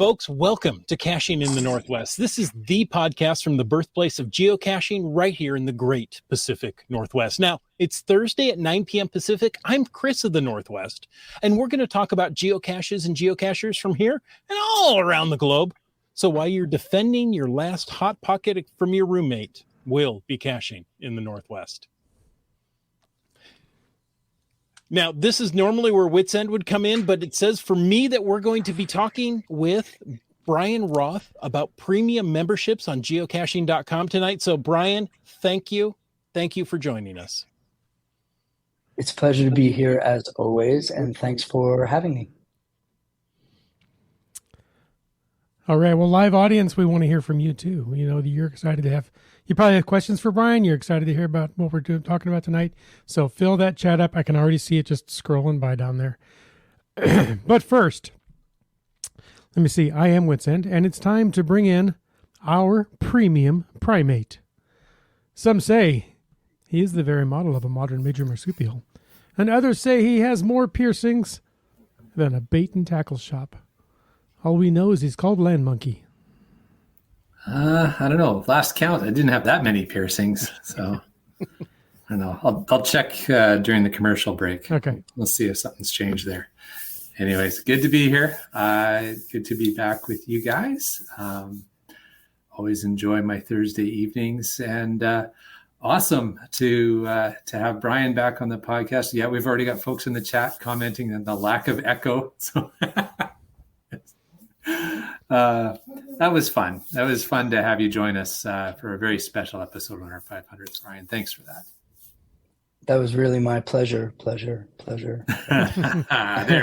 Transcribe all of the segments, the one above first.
folks. Welcome to Caching in the Northwest. This is the podcast from the birthplace of geocaching right here in the great Pacific Northwest. Now, it's Thursday at 9 p.m. Pacific. I'm Chris of the Northwest, and we're going to talk about geocaches and geocachers from here and all around the globe. So while you're defending your last hot pocket from your roommate, we'll be caching in the Northwest. Now, this is normally where Wits End would come in, but it says for me that we're going to be talking with Bryan Roth about premium memberships on geocaching.com tonight. So, Bryan, thank you. Thank you for joining us. It's a pleasure to be here as always, and thanks for having me. All right. Well, live audience, we want to hear from you too. You know, you're excited to have, you probably have questions for Bryan. You're excited to hear about what we're talking about tonight. So fill that chat up. I can already see it just scrolling by down there. But first, let me see. I am Wits End, and it's time to bring in our premium primate. Some say he is the very model of a modern major marsupial, and others say he has more piercings than a bait and tackle shop. All we know is he's called Land Monkey. I don't know. Last count, I didn't have that many piercings. So I don't know. I'll check during the commercial break. Okay. We'll see if something's changed there. Anyways, good to be here. Good to be back with you guys. Always enjoy my Thursday evenings, and awesome to have Bryan back on the podcast. Yeah, we've already got folks in the chat commenting on the lack of echo. So that was fun. That was fun to have you join us for a very special episode on our 500th, Bryan. Thanks for that. That was really my pleasure. There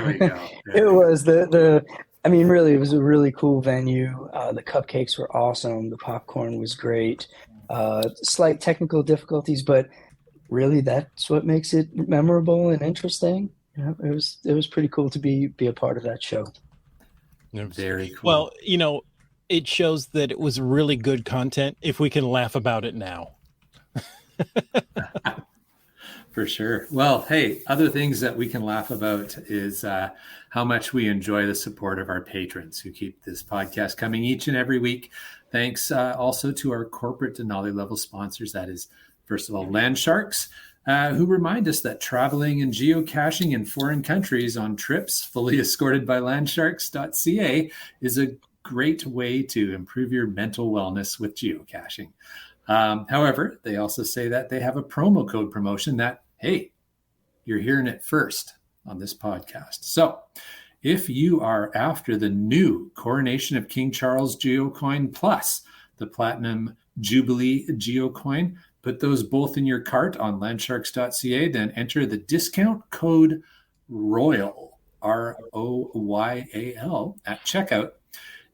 we go. It was really, it was a really cool venue. The cupcakes were awesome. The popcorn was great. Slight technical difficulties, but really that's what makes it memorable and interesting. Yeah, it was pretty cool to be a part of that show. Very cool. Well, you know, it shows that it was really good content if we can laugh about it now. For sure. Well, hey, other things that we can laugh about is how much we enjoy the support of our patrons who keep this podcast coming each and every week. Thanks also to our corporate Denali level sponsors. That is, first of all, Land Sharks, who remind us that traveling and geocaching in foreign countries on trips fully escorted by landsharks.ca is a great way to improve your mental wellness with geocaching. However, they also say that they have a promo code promotion that, hey, you're hearing it first on this podcast. So if you are after the new Coronation of King Charles Geocoin plus the Platinum Jubilee Geocoin, put those both in your cart on landsharks.ca, then enter the discount code ROYAL, ROYAL, at checkout,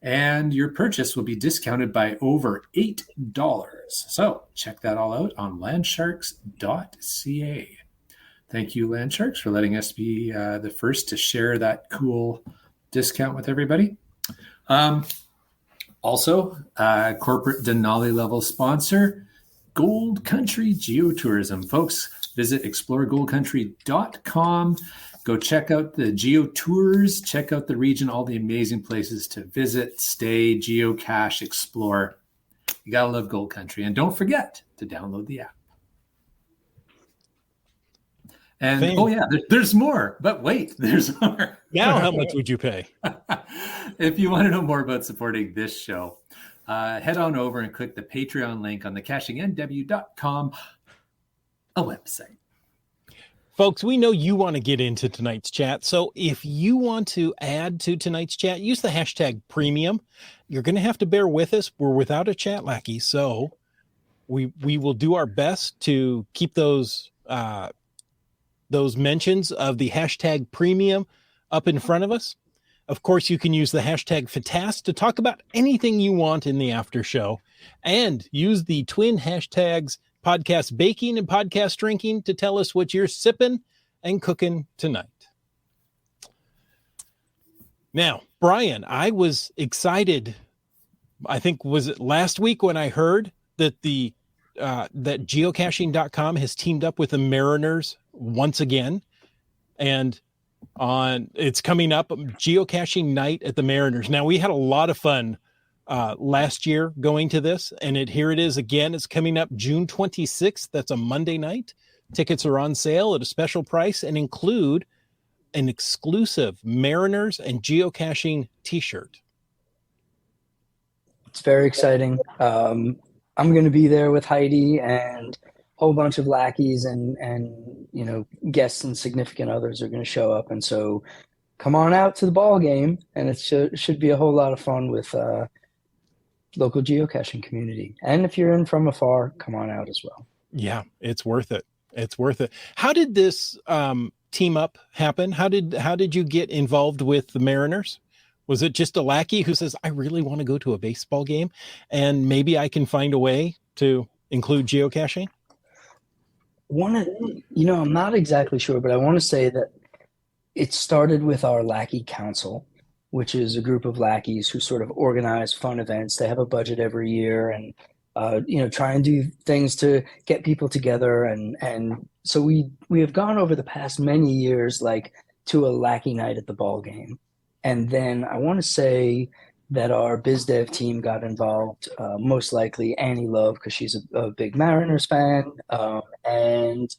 and your purchase will be discounted by over $8. So check that all out on landsharks.ca. Thank you, Landsharks, for letting us be the first to share that cool discount with everybody. Also, corporate Denali level sponsor, Gold Country Geotourism. Folks, visit exploregoldcountry.com. Go check out the geo tours, check out the region, all the amazing places to visit, stay, geocache, explore. You got to love Gold Country. And don't forget to download the app. And, there's more. But wait, there's more. Now, how much would you pay? If you want to know more about supporting this show, head on over and click the Patreon link on the cachingnw.com, a website. Folks, we know you want to get into tonight's chat. So if you want to add to tonight's chat, use the hashtag premium. You're going to have to bear with us. We're without a chat lackey. So we will do our best to keep those mentions of the hashtag premium up in front of us. Of course, you can use the hashtag FATAST to talk about anything you want in the after show, and use the twin hashtags podcast baking and podcast drinking to tell us what you're sipping and cooking tonight. Now, Bryan, I was excited. I think, was it last week when I heard that that geocaching.com has teamed up with the Mariners once again. And it's coming up, geocaching night at the Mariners. Now, we had a lot of fun last year going to this, and here it is again. It's coming up June 26th. That's a Monday night. Tickets are on sale at a special price and include an exclusive Mariners and geocaching t-shirt. It's very exciting. I'm going to be there with Heidi and a whole bunch of lackeys and guests and significant others are going to show up. And so come on out to the ball game, and it should be a whole lot of fun with local geocaching community. And if you're in from afar, come on out as well. Yeah, it's worth it. It's worth it. How did this team up happen? How did you get involved with the Mariners? Was it just a lackey who says, I really want to go to a baseball game and maybe I can find a way to include geocaching? I'm not exactly sure, but I want to say that it started with our lackey council, which is a group of lackeys who sort of organize fun events. They have a budget every year and try and do things to get people together. And so we have gone over the past many years, like to a lackey night at the ball game. And then I want to say that our biz dev team got involved, most likely Annie Love, because she's a big Mariners fan. And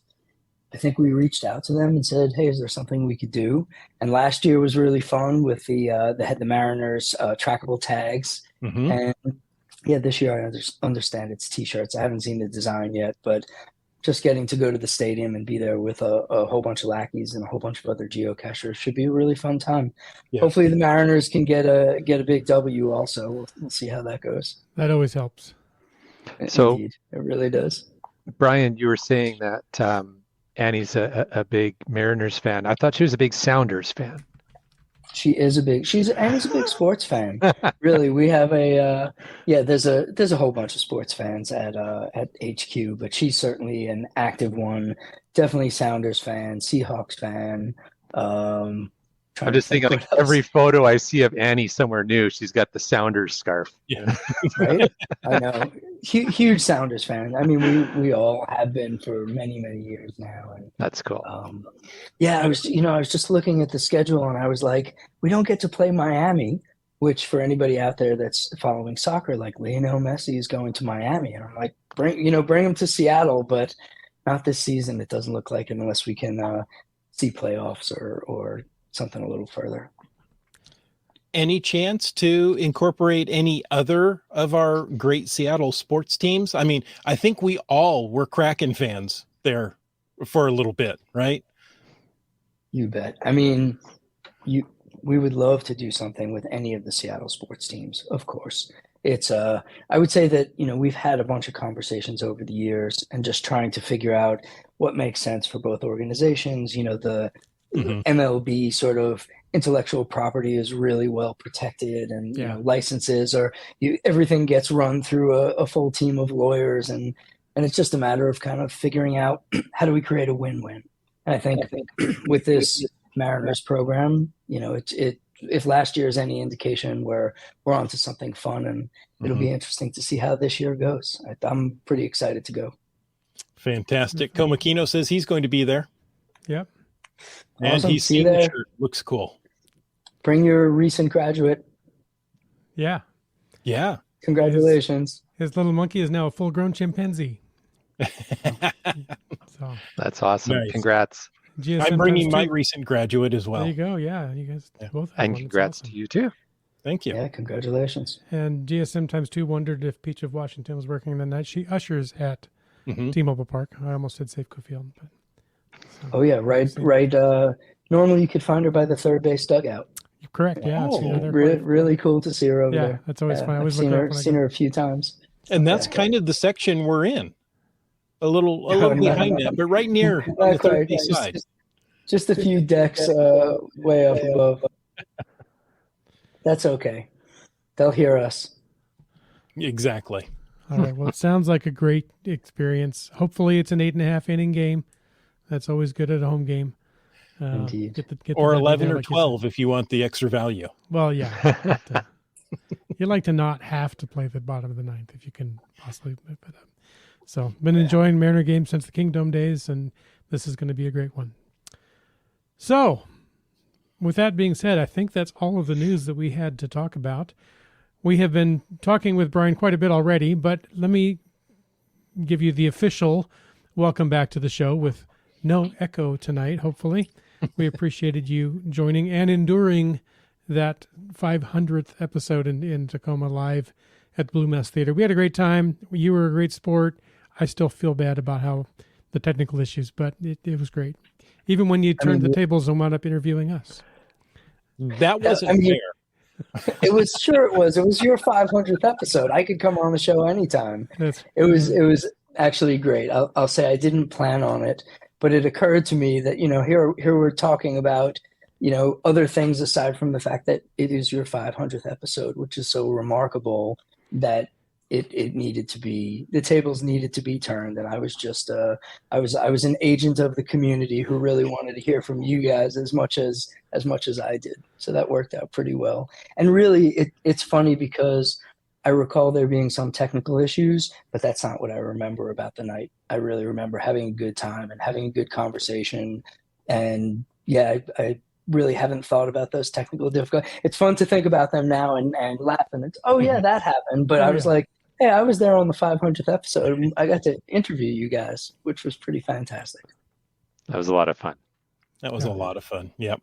I think we reached out to them and said, hey, is there something we could do? And last year was really fun with the Mariners trackable tags. Mm-hmm. And yeah, this year I understand it's t-shirts. I haven't seen the design yet, but just getting to go to the stadium and be there with a whole bunch of lackeys and a whole bunch of other geocachers should be a really fun time. Yeah. Hopefully the Mariners can get a big W also. We'll see how that goes. That always helps. So indeed, it really does. Bryan, you were saying that Annie's a big Mariners fan. I thought she was a big Sounders fan. Annie's a big sports fan. Really, we have there's a whole bunch of sports fans at HQ, but she's certainly an active one. Definitely Sounders fan, Seahawks fan. I'm just thinking, like every photo I see of Annie somewhere new, she's got the Sounders scarf. Yeah, right. I know, huge Sounders fan. I mean, we all have been for many years now. And that's cool. I was just looking at the schedule and I was like, we don't get to play Miami, which for anybody out there that's following soccer, like Lionel Messi is going to Miami, and I'm like, bring him to Seattle, but not this season. It doesn't look like, unless we can see playoffs or something a little further. Any chance to incorporate any other of our great Seattle sports teams? I mean, I think we all were Kraken fans there for a little bit, right? You bet. I mean, we would love to do something with any of the Seattle sports teams, of course. It's I would say that, we've had a bunch of conversations over the years and just trying to figure out what makes sense for both organizations. The MLB sort of intellectual property is really well protected, and licenses everything gets run through a full team of lawyers, and it's just a matter of kind of figuring out how do we create a win-win. And I think with this Mariners program, if last year is any indication, we're onto something fun, and it'll be interesting to see how this year goes. I'm pretty excited to go. Fantastic. Komakino says he's going to be there. Yep. And awesome. he's seen the shirt. Looks cool. Bring your recent graduate. Yeah. Yeah. Congratulations. His little monkey is now a full-grown chimpanzee. So that's awesome. Nice. Congrats. I'm bringing my recent graduate as well. There you go. Yeah, you guys both have and one. congrats awesome. to you too. Thank you. Yeah, congratulations. And GSM times 2 wondered if Peach of Washington was working the night. She ushers at T-Mobile Park. I almost said Safeco Field, but oh yeah, right. Normally you could find her by the third base dugout. You're correct. Yeah, really cool to see her over there. That's always fun. I've seen her a few times. And that's kind of the section we're in. A little behind that, but right near on the third base side. Just a few decks way up above. That's okay. They'll hear us. Exactly. All right. Well, it sounds like a great experience. Hopefully it's an 8.5 inning game. That's always good at a home game. Indeed. Or 11 or 12 if you want the extra value. Well, yeah. You'd like to not have to play the bottom of the ninth if you can possibly move it up. So, been enjoying Mariner games since the Kingdom days, and this is going to be a great one. So, with that being said, I think that's all of the news that we had to talk about. We have been talking with Bryan quite a bit already, but let me give you the official welcome back to the show with no echo tonight, hopefully. We appreciated you joining and enduring that 500th episode in Tacoma live at Blue Mess Theater. We had a great time. You were a great sport. I still feel bad about how the technical issues, but it was great. Even when you turned the tables and wound up interviewing us. That wasn't fair. It was It was your 500th episode. I could come on the show anytime. It was actually great. I'll say I didn't plan on it, but it occurred to me that, here we're talking about, other things aside from the fact that it is your 500th episode, which is so remarkable that it needed to be, the tables needed to be turned. And I was just, I was an agent of the community who really wanted to hear from you guys as much as I did. So that worked out pretty well. And really it's funny because I recall there being some technical issues, but that's not what I remember about the night. I really remember having a good time and having a good conversation. And yeah, I really haven't thought about those technical difficulties. It's fun to think about them now and laugh, and it's, oh yeah, that happened. But I was like, hey, I was there on the 500th episode. And I got to interview you guys, which was pretty fantastic. That was a lot of fun. That was a lot of fun. Yep.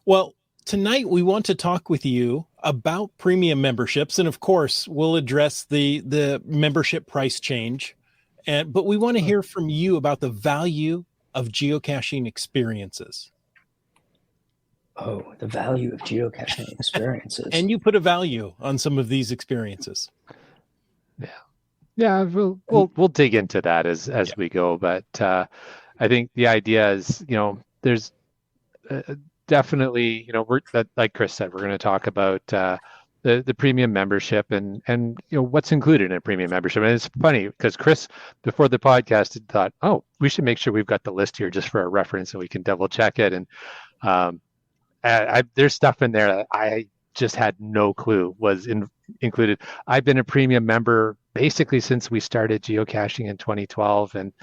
Well, tonight we want to talk with you about premium memberships, and of course, we'll address the membership price change. But we want to hear from you about the value of geocaching experiences. Oh, the value of geocaching experiences. And you put a value on some of these experiences. Yeah, we'll dig into that as we go. But I think the idea is, there's definitely, we're like Chris said, we're going to talk about the premium membership and what's included in a premium membership. And it's funny because Chris, before the podcast, had thought, oh, we should make sure we've got the list here just for a reference so we can double check it. And there's stuff in there that I just had no clue was included. I've been a premium member basically since we started geocaching in 2012, and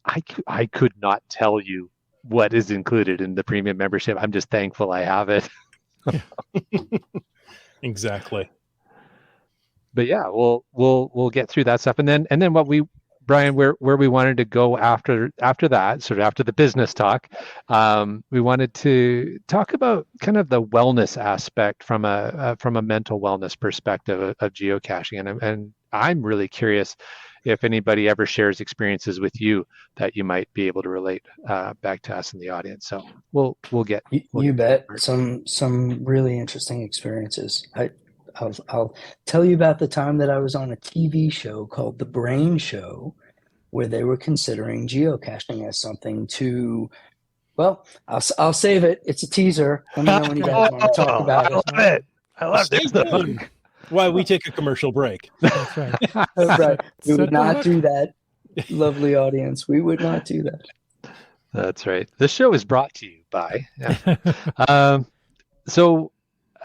I could not tell you what is included in the premium membership. I'm just thankful I have it. Exactly. But yeah, we'll get through that stuff, and then what Bryan, where we wanted to go after that, sort of after the business talk, we wanted to talk about kind of the wellness aspect from a mental wellness perspective of geocaching, and I'm really curious if anybody ever shares experiences with you that you might be able to relate back to us in the audience. So we'll get. You bet. Some really interesting experiences. I'll tell you about the time that I was on a TV show called The Brain Show, where they were considering geocaching as something to, well, I'll save it. It's a teaser. Let me know when you guys want to talk about it. I love it. While we take a commercial break. That's right. That's right. We would not do that, lovely audience. We would not do that. That's right. This show is brought to you by. Yeah. So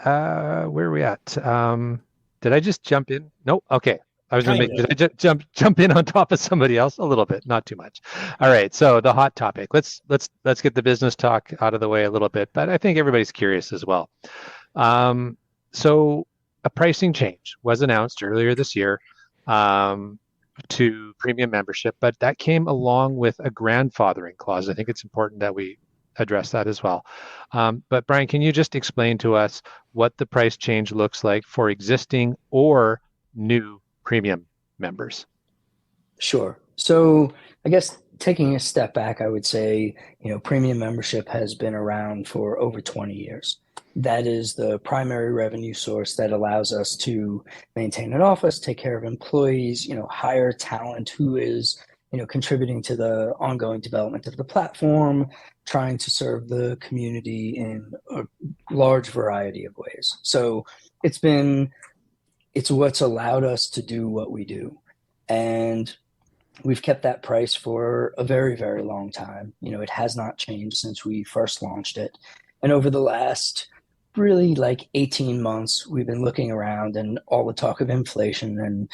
where are we at? Did I just jump in? Nope. Okay. I was going to did I just jump in on top of somebody else? A little bit, not too much. All right. So the hot topic. Let's get the business talk out of the way a little bit, but I think everybody's curious as well. So a pricing change was announced earlier this year to premium membership, but that came along with a grandfathering clause. I think it's important that we address that as well. But Bryan, can you just explain to us what the price change looks like for existing or new premium members? Sure. So I guess taking a step back, I would say, premium membership has been around for over 20 years. That is the primary revenue source that allows us to maintain an office, take care of employees, hire talent who is, contributing to the ongoing development of the platform, trying to serve the community in a large variety of ways. So it's what's allowed us to do what we do. And we've kept that price for a very, very long time. It has not changed since we first launched it. And over the last really 18 months, we've been looking around, and all the talk of inflation, and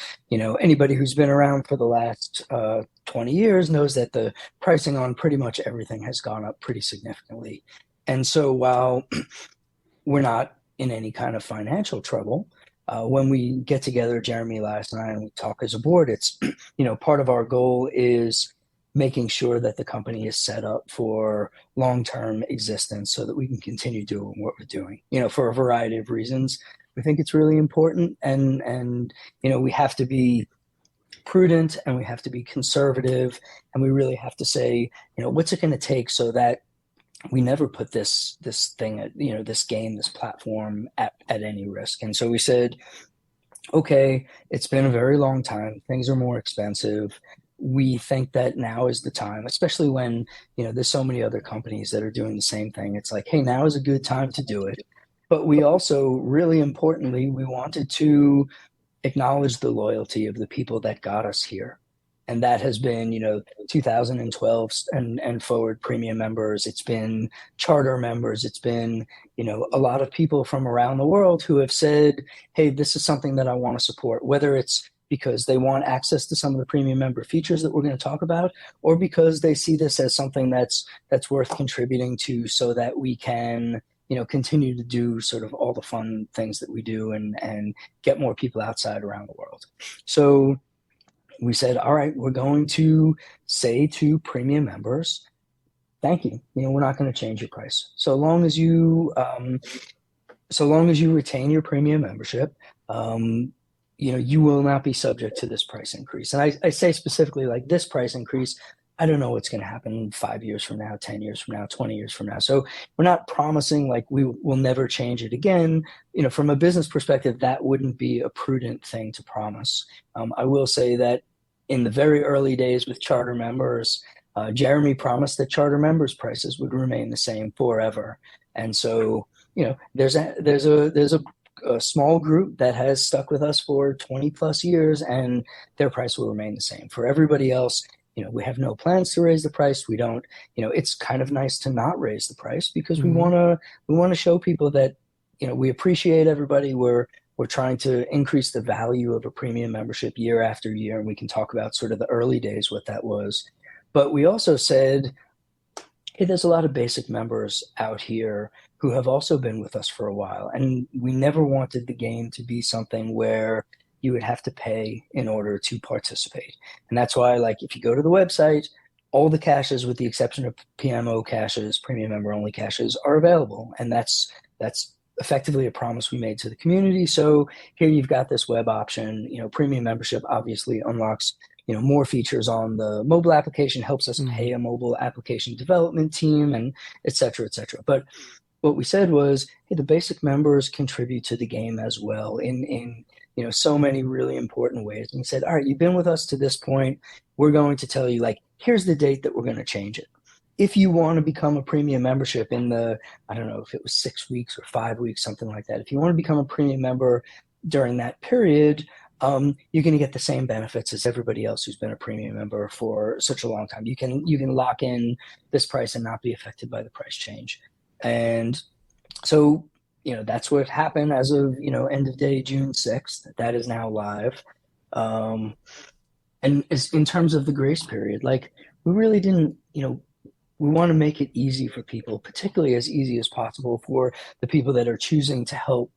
anybody who's been around for the last 20 years knows that the pricing on pretty much everything has gone up pretty significantly. And so while we're not in any kind of financial trouble, when we get together, Jeremy, last night, and we talk as a board, it's, part of our goal is making sure that the company is set up for long-term existence so that we can continue doing what we're doing, for a variety of reasons. We think it's really important, and we have to be prudent, and we have to be conservative, and we really have to say, what's it going to take so that we never put this thing at, this game, this platform at any risk. And so we said, okay, it's been a very long time. Things are more expensive. We think that now is the time, especially when, there's so many other companies that are doing the same thing. It's like, hey, now is a good time to do it. But we also, really importantly, we wanted to acknowledge the loyalty of the people that got us here. And that has been, 2012 and forward premium members. It's been charter members. It's been, a lot of people from around the world who have said, hey, this is something that I want to support, whether it's because they want access to some of the premium member features that we're going to talk about, or because they see this as something that's worth contributing to so that we can, continue to do sort of all the fun things that we do and get more people outside around the world. So we said, all right, we're going to say to premium members, thank you. We're not going to change your price. So long as you retain your premium membership, you will not be subject to this price increase. And I say specifically, like, this price increase, I don't know what's going to happen 5 years from now, 10 years from now, 20 years from now. So we're not promising like we will never change it again. From a business perspective, that wouldn't be a prudent thing to promise. I will say that in the very early days with charter members, Jeremy promised that charter members' prices would remain the same forever. And so, there's a small group that has stuck with us for 20 plus years, and their price will remain the same. For everybody else, we have no plans to raise the price. We don't, it's kind of nice to not raise the price because we want to show people that, we appreciate everybody. We're trying to increase the value of a premium membership year after year. And we can talk about sort of the early days, what that was. But we also said, hey, there's a lot of basic members out here who have also been with us for a while. And we never wanted the game to be something where you would have to pay in order to participate. And that's why, like, if you go to the website, all the caches, with the exception of PMO caches, premium member only caches, are available. And that's effectively a promise we made to the community. So here you've got this web option. Premium membership obviously unlocks, more features on the mobile application, helps us pay a mobile application development team, and et cetera, et cetera. But what we said was, hey, the basic members contribute to the game as well in so many really important ways. And we said, all right, you've been with us to this point. We're going to tell you, like, here's the date that we're going to change it. If you want to become a premium membership in the, I don't know if it was 6 weeks or 5 weeks, something like that. If you want to become a premium member during that period, you're going to get the same benefits as everybody else who's been a premium member for such a long time. You can lock in this price and not be affected by the price change. And so, that's what happened as of, end of day, June 6th. That is now live. And in terms of the grace period, like, we really didn't, we want to make it easy for people, particularly as easy as possible for the people that are choosing to help,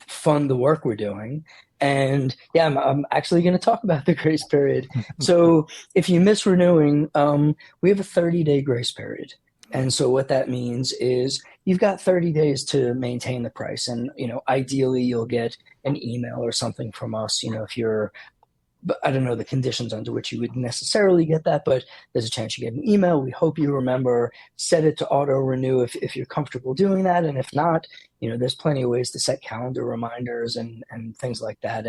fund the work we're doing. And yeah, I'm actually going to talk about the grace period. So if you miss renewing, we have a 30-day grace period. And so what that means is you've got 30 days to maintain the price. And, ideally you'll get an email or something from us, if you're, but I don't know the conditions under which you would necessarily get that, but there's a chance you get an email. We hope you remember, set it to auto renew if you're comfortable doing that. And if not, there's plenty of ways to set calendar reminders and things like that.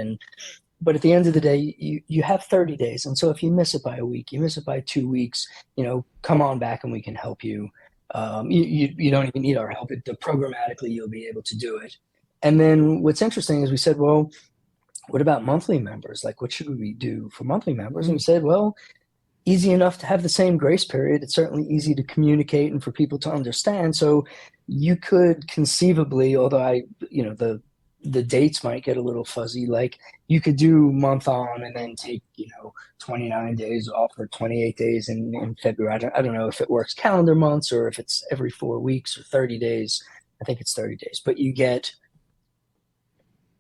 But at the end of the day, you have 30 days. And so if you miss it by a week, you miss it by 2 weeks, come on back and we can help you. You don't even need our help. Programmatically, you'll be able to do it. And then what's interesting is we said, well, what about monthly members? Like, what should we do for monthly members? And we said, well, easy enough to have the same grace period. It's certainly easy to communicate and for people to understand. So you could conceivably, although the the dates might get a little fuzzy. Like you could do month on and then take, 29 days off or 28 days in February. I don't know if it works calendar months or if it's every 4 weeks or 30 days. I think it's 30 days, but you get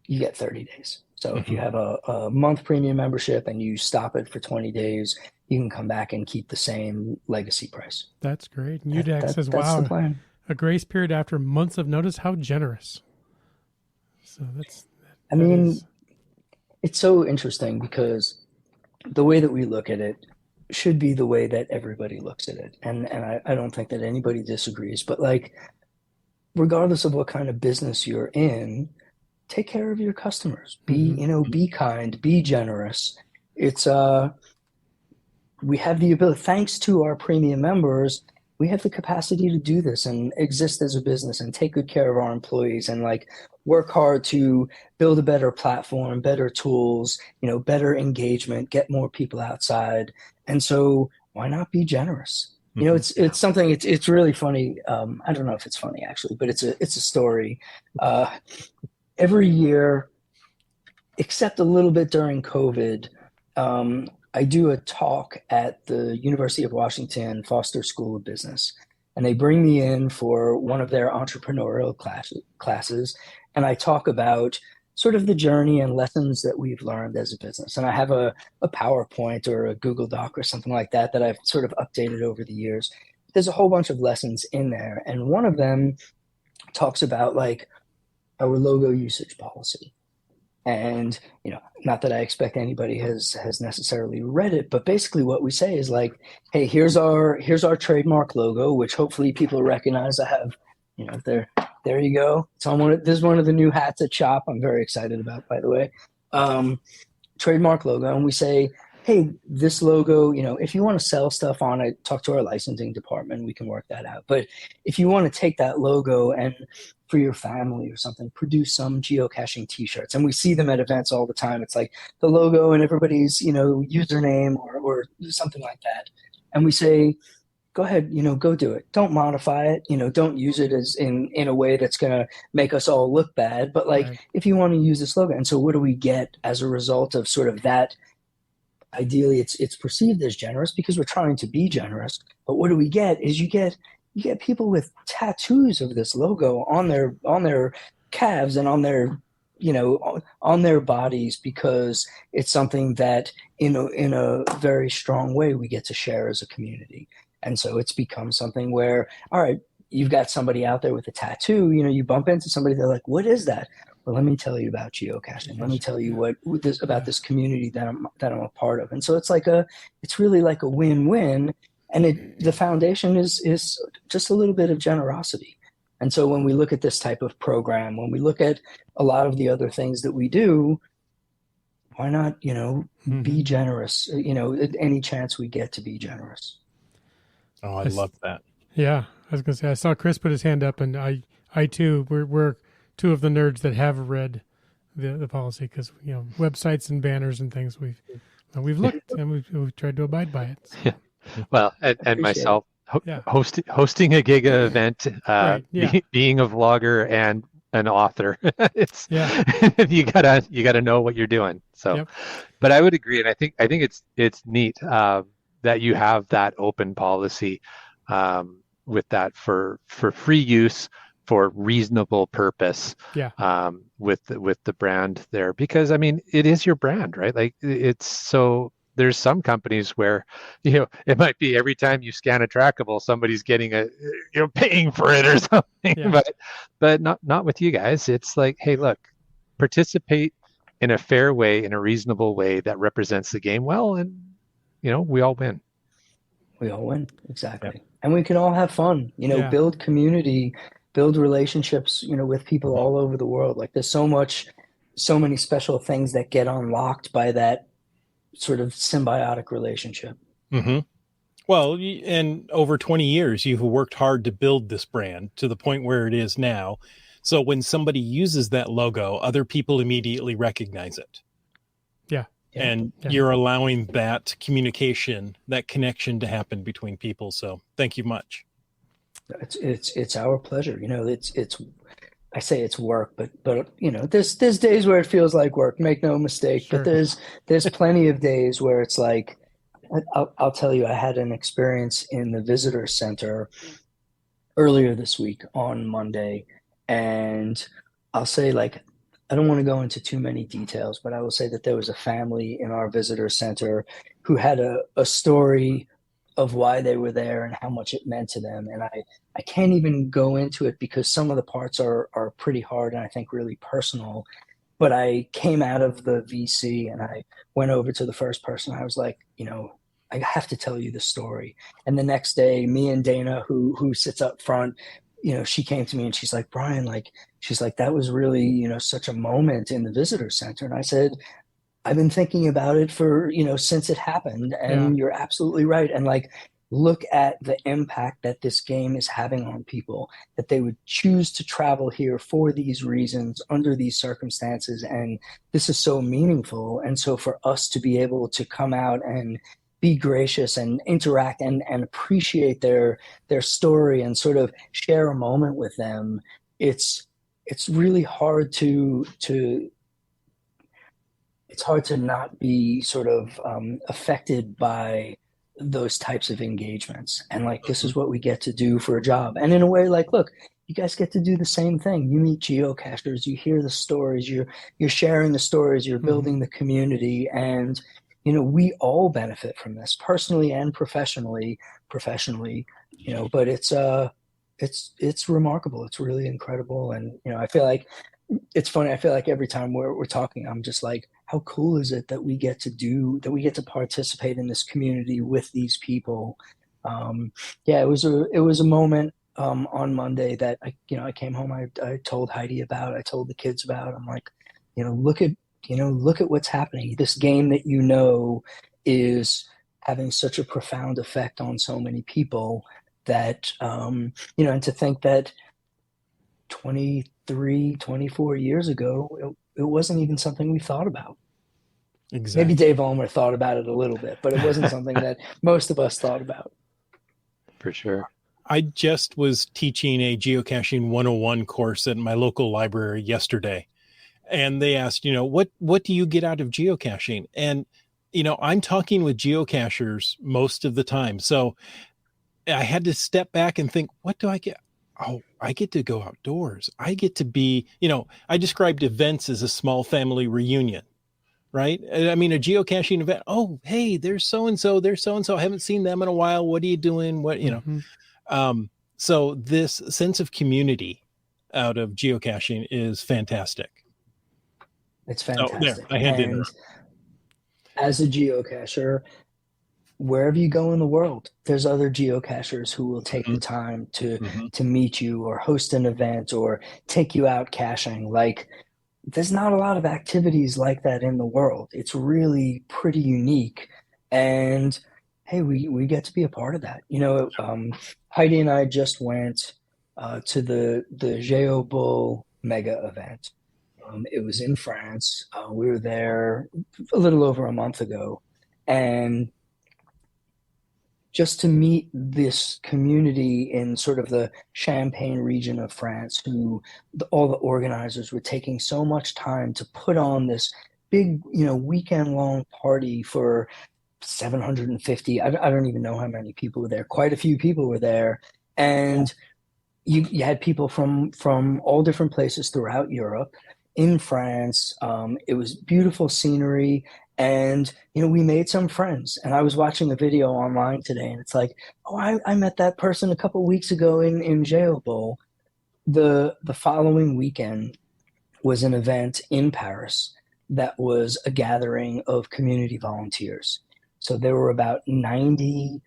30 days. So if you have a month premium membership and you stop it for 20 days, you can come back and keep the same legacy price. That's great. And UDAC says, that's wow, the plan. A grace period after months of notice. How generous. So it's so interesting because the way that we look at it should be the way that everybody looks at it. And I don't think that anybody disagrees, but like, regardless of what kind of business you're in, take care of your customers. Be kind, be generous. It's, we have the ability, thanks to our premium members, we have the capacity to do this and exist as a business and take good care of our employees and like work hard to build a better platform, better tools, better engagement, get more people outside. And so why not be generous? It's something, it's really funny. I don't know if it's funny actually, but it's a story. Every year, except a little bit during COVID, I do a talk at the University of Washington Foster School of Business, and they bring me in for one of their entrepreneurial classes, and I talk about sort of the journey and lessons that we've learned as a business. And I have a PowerPoint or a Google Doc or something like that I've sort of updated over the years. There's a whole bunch of lessons in there, and one of them talks about like our logo usage policy. And, not that I expect anybody has necessarily read it, but basically what we say is like, hey, here's our trademark logo, which hopefully people recognize. I have, there you go. It's on this is one of the new hats at Shop. I'm very excited about, by the way. Trademark logo. And we say, hey, this logo, if you want to sell stuff on it, talk to our licensing department. We can work that out. But if you want to take that logo and for your family or something, produce some geocaching t-shirts. And we see them at events all the time. It's like the logo and everybody's, username or something like that. And we say, go ahead, go do it. Don't modify it. Don't use it as in a way that's going to make us all look bad. But like, if you want to use this logo. And so what do we get as a result of sort of that? Ideally, it's perceived as generous because we're trying to be generous. But what do we get is you get people with tattoos of this logo on their calves and on their on their bodies because it's something that in a very strong way we get to share as a community. And so it's become something where, all right, you've got somebody out there with a tattoo, you bump into somebody, they're like, what is that? Well, let me tell you about geocaching. Let me tell you about this community that I'm a part of. And so it's really like a win-win. And the foundation is just a little bit of generosity. And so when we look at this type of program, when we look at a lot of the other things that we do, why not, be generous, any chance we get to be generous. Oh, I love that. Yeah. I was going to say, I saw Chris put his hand up and I too, we're two of the nerds that have read the policy because, websites and banners and things we've looked and we've tried to abide by it. So. Yeah. Well, and myself hosting a Giga event, being a vlogger and an author, it's you gotta know what you're doing. So, but I would agree, and I think it's neat that you have that open policy with that for free use for reasonable purpose. With the brand there, because it is your brand, right? Like it's so. There's some companies where, it might be every time you scan a trackable, somebody's getting paying for it or something, but not with you guys. It's like, hey, look, participate in a fair way, in a reasonable way that represents the game well, and we all win. We all win, exactly, and we can all have fun. Build community, build relationships. With people all over the world. Like there's so many special things that get unlocked by that sort of symbiotic relationship. Mm-hmm. Well, and over 20 years, you've worked hard to build this brand to the point where it is now. So when somebody uses that logo, other people immediately recognize it. And you're allowing that communication, that connection to happen between people. So thank you much. It's our pleasure. It's I say it's work, but you know, there's days where it feels like work, make no mistake. Sure. But there's plenty of days where it's like, I'll tell you, I had an experience in the visitor center earlier this week on Monday, and I'll say, like, I don't want to go into too many details, but I will say that there was a family in our visitor center who had a story of why they were there and how much it meant to them. And I can't even go into it because some of the parts are pretty hard and I think really personal. But I came out of the VC and I went over to the first person. I was like, you know, I have to tell you the story. And the next day, me and Dana, who sits up front, you know, she came to me and she's like, Bryan, like, she's like, that was really, you know, such a moment in the visitor center. And I said, I've been thinking about it for, you know, since it happened. And you're absolutely right. And like, look at the impact that this game is having on people, that they would choose to travel here for these reasons under these circumstances. And this is so meaningful. And so for us to be able to come out and be gracious and interact and appreciate their story and sort of share a moment with them, it's really hard to it's hard to not be sort of affected by those types of engagements. And like, this is what we get to do for a job. And in a way, like, look, you guys get to do the same thing. You meet geocachers, you hear the stories, you're sharing the stories, you're building the community. And, you know, we all benefit from this personally and professionally, you know, but it's remarkable. It's really incredible. And, you know, I feel like it's funny. I feel like every time we're talking, I'm just like, how cool is it that we get to participate in this community with these people? Yeah, it was a moment on Monday that I came home. I told Heidi about. I told the kids about. I'm like, look at what's happening. This game that is having such a profound effect on so many people that and to think that 23, 24 years ago, it wasn't even something we thought about. Exactly. Maybe Dave Ulmer thought about it a little bit, but it wasn't something that most of us thought about. For sure. I just was teaching a geocaching 101 course at my local library yesterday. And they asked, what do you get out of geocaching? And, I'm talking with geocachers most of the time. So I had to step back and think, what do I get? Oh, I get to go outdoors. I get to be, I described events as a small family reunion, right? I mean, a geocaching event. Oh, hey, there's so-and-so, I haven't seen them in a while. What are you doing? So this sense of community out of geocaching is fantastic. It's fantastic. There, I had to. As a geocacher, wherever you go in the world, there's other geocachers who will take the time to meet you or host an event or take you out caching. Like, there's not a lot of activities like that in the world. It's really pretty unique. And hey, we get to be a part of that. Heidi and I just went to the GeoBull mega event. It was in France. We were there a little over a month ago. And just to meet this community in sort of the Champagne region of France, all the organizers were taking so much time to put on this big, weekend-long party for 750. I don't even know how many people were there. Quite a few people were there. And you had people from all different places throughout Europe, in France. It was beautiful scenery. And, we made some friends. And I was watching a video online today, and it's like, oh, I met that person a couple of weeks ago in GeoBull. The following weekend was an event in Paris that was a gathering of community volunteers. So there were about 90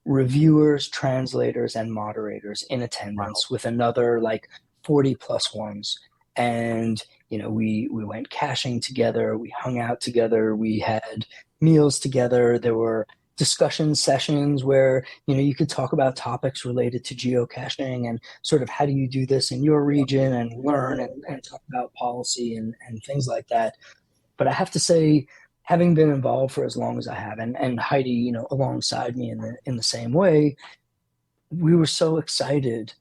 reviewers, translators, and moderators in attendance, with another like 40 plus ones. And we went caching together, we hung out together, we had meals together. There were discussion sessions where you could talk about topics related to geocaching and sort of how do you do this in your region, and learn and talk about policy and things like that. But I have to say, having been involved for as long as I have, and Heidi alongside me in the same way, we were so excited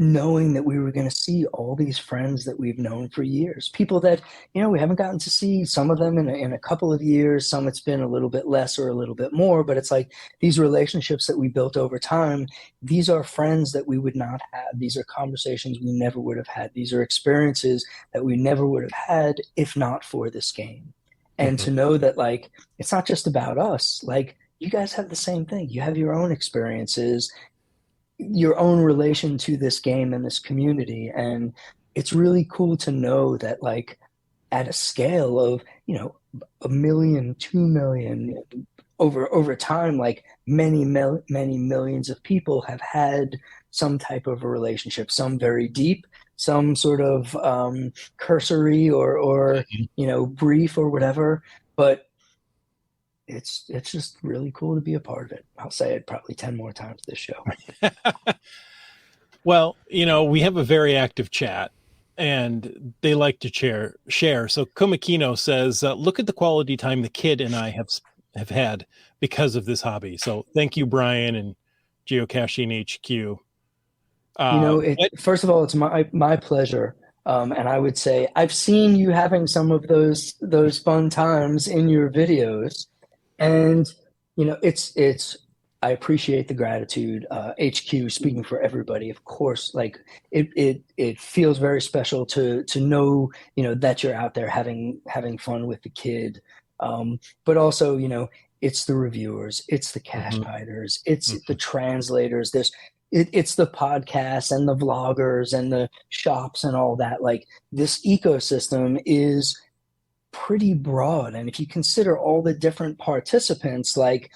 knowing that we were going to see all these friends that we've known for years, people that, we haven't gotten to see, some of them in a couple of years, some it's been a little bit less or a little bit more, but it's like these relationships that we built over time, these are friends that we would not have. These are conversations we never would have had. These are experiences that we never would have had if not for this game. And to know that, like, it's not just about us, like, you guys have the same thing. You have your own experiences, your own relation to this game and this community. And it's really cool to know that, like, at a scale of, 1 million, 2 million, over time, like many millions of people have had some type of a relationship, some very deep, some sort of cursory or brief or whatever. But it's just really cool to be a part of it. I'll say it probably 10 more times this show. Well, we have a very active chat, and they like to share. So Komakino says, look at the quality time the kid and I have had because of this hobby. So thank you, Bryan and Geocaching HQ. First of all, it's my pleasure. And I would say I've seen you having some of those fun times in your videos. And, I appreciate the gratitude. HQ, speaking for everybody, of course, like it feels very special to know, that you're out there having fun with the kid. But also, it's the reviewers, it's the cache hiders, it's the translators. It's the podcasts and the vloggers and the shops and all that. Like, this ecosystem is pretty broad, and if you consider all the different participants, like,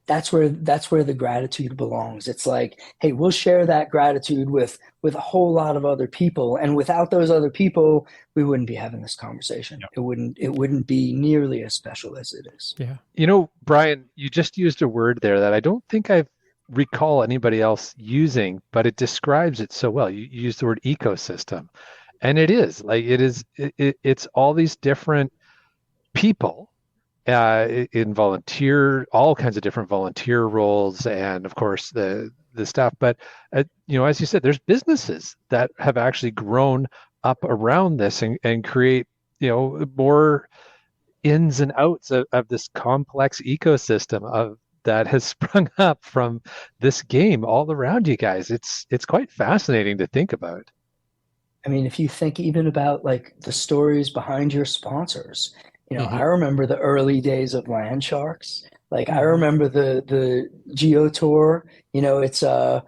that's where the gratitude belongs. It's like, hey, we'll share that gratitude with a whole lot of other people, and without those other people, we wouldn't be having this conversation. Yep. It wouldn't be nearly as special as it is. Yeah. Bryan, you just used a word there that I don't think I recall anybody else using, but it describes it so well. You used the word ecosystem. And it is like it's all these different people in volunteer, all kinds of different volunteer roles, and of course the staff. But as you said, there's businesses that have actually grown up around this and create more ins and outs of this complex ecosystem that has sprung up from this game all around you guys. It's quite fascinating to think about. I mean, if you think even about, like, the stories behind your sponsors, I remember the early days of Land Sharks. Like, I remember the Geo Tour. It's I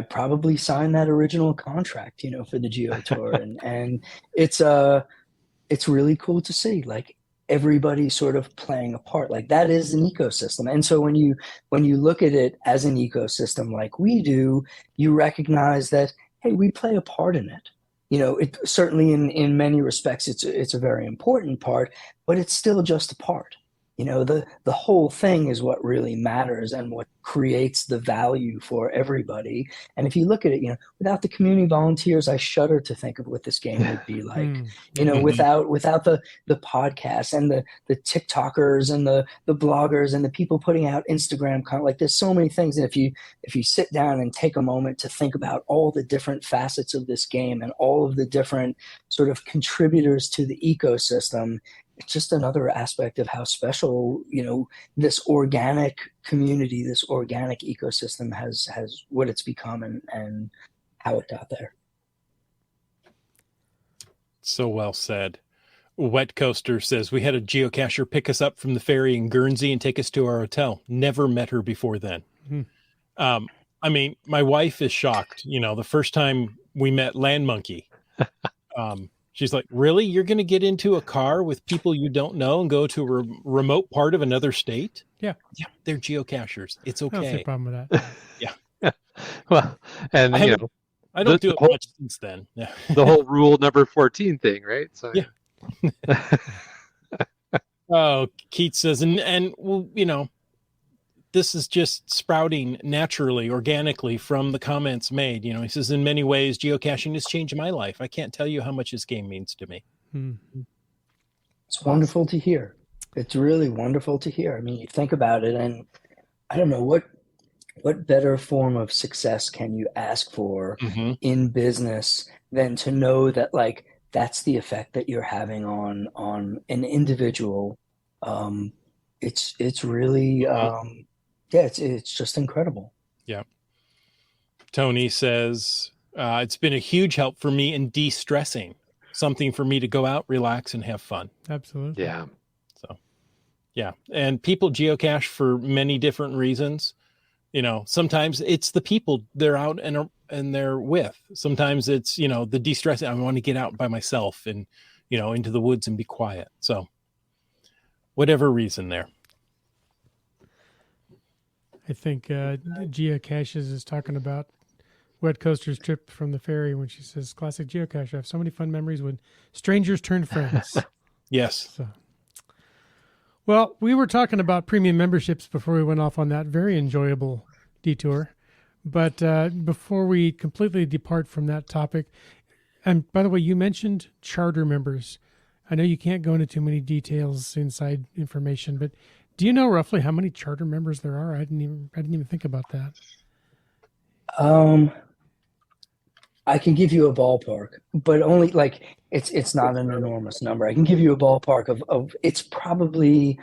probably signed that original contract, for the Geo Tour, and it's really cool to see, like, everybody sort of playing a part. Like, that is an ecosystem. And so when you look at it as an ecosystem like we do, you recognize that, hey, we play a part in it. It certainly in many respects, it's a very important part, but it's still just a part. The whole thing is what really matters and what creates the value for everybody. And if you look at it, without the community volunteers, I shudder to think of what this game would be like. Without the podcasts and the TikTokers and the bloggers and the people putting out Instagram content, like, there's so many things. And if you sit down and take a moment to think about all the different facets of this game and all of the different sort of contributors to the ecosystem, it's just another aspect of how special, this organic community, this organic ecosystem has what it's become and how it got there. So well said. Wet Coaster says, we had a geocacher pick us up from the ferry in Guernsey and take us to our hotel. Never met her before then. I mean, my wife is shocked. The first time we met Land Monkey, she's like, really? You're going to get into a car with people you don't know and go to a remote part of another state? Yeah. Yeah, they're geocachers. It's okay. I don't see a problem with that. Yeah. Well, and I don't do it much since then. Yeah. The whole rule number 14 thing, right? So yeah. Oh, Keith says, and well, this is just sprouting naturally, organically from the comments made. He says, in many ways, geocaching has changed my life. I can't tell you how much this game means to me. It's wonderful to hear. It's really wonderful to hear. I mean, you think about it, and I don't know what better form of success can you ask for Mm-hmm. in business than to know that like that's the effect that you're having on an individual. It's really yeah, it's just incredible. Yeah. Tony says, it's been a huge help for me in de-stressing, something for me to go out, relax, and have fun. Absolutely. Yeah. So, yeah. And people geocache for many different reasons. You know, sometimes it's the people they're out and they're with. Sometimes it's, you know, the de-stressing. I want to get out by myself and, you know, into the woods and be quiet. So whatever reason there. I think geocaches is talking about Wet Coaster's trip from the ferry when she says, classic geocache. I have so many fun memories when strangers turn friends. Yes. So, well, we were talking about premium memberships before we went off on that very enjoyable detour. But before we completely depart from that topic, and by the way, you mentioned charter members. I know you can't go into too many details, inside information, but do you know roughly how many charter members there are? I didn't even think about that. I can give you a ballpark, but only like it's not an enormous number. I can give you a ballpark of it's probably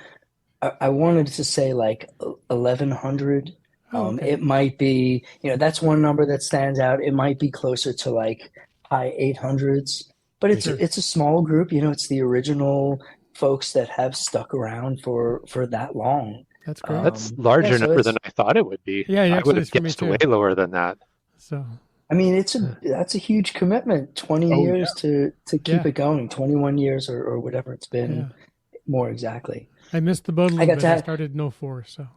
I wanted to say like 1,100. Oh, okay. It might be, you know, that's one number that stands out. It might be closer to like high 800s, but it's a small group. You know, it's the original folks that have stuck around for that long. That's great. That's larger yeah, so number than I thought it would be. Yeah, it I actually would have is for me guessed too. way lower than that. So, I mean, that's a huge commitment. 20 Oh, years to keep Yeah. it going. 21 years or whatever it's been, yeah. more exactly. I missed the boat a I little got bit. to I have- started in 04, so.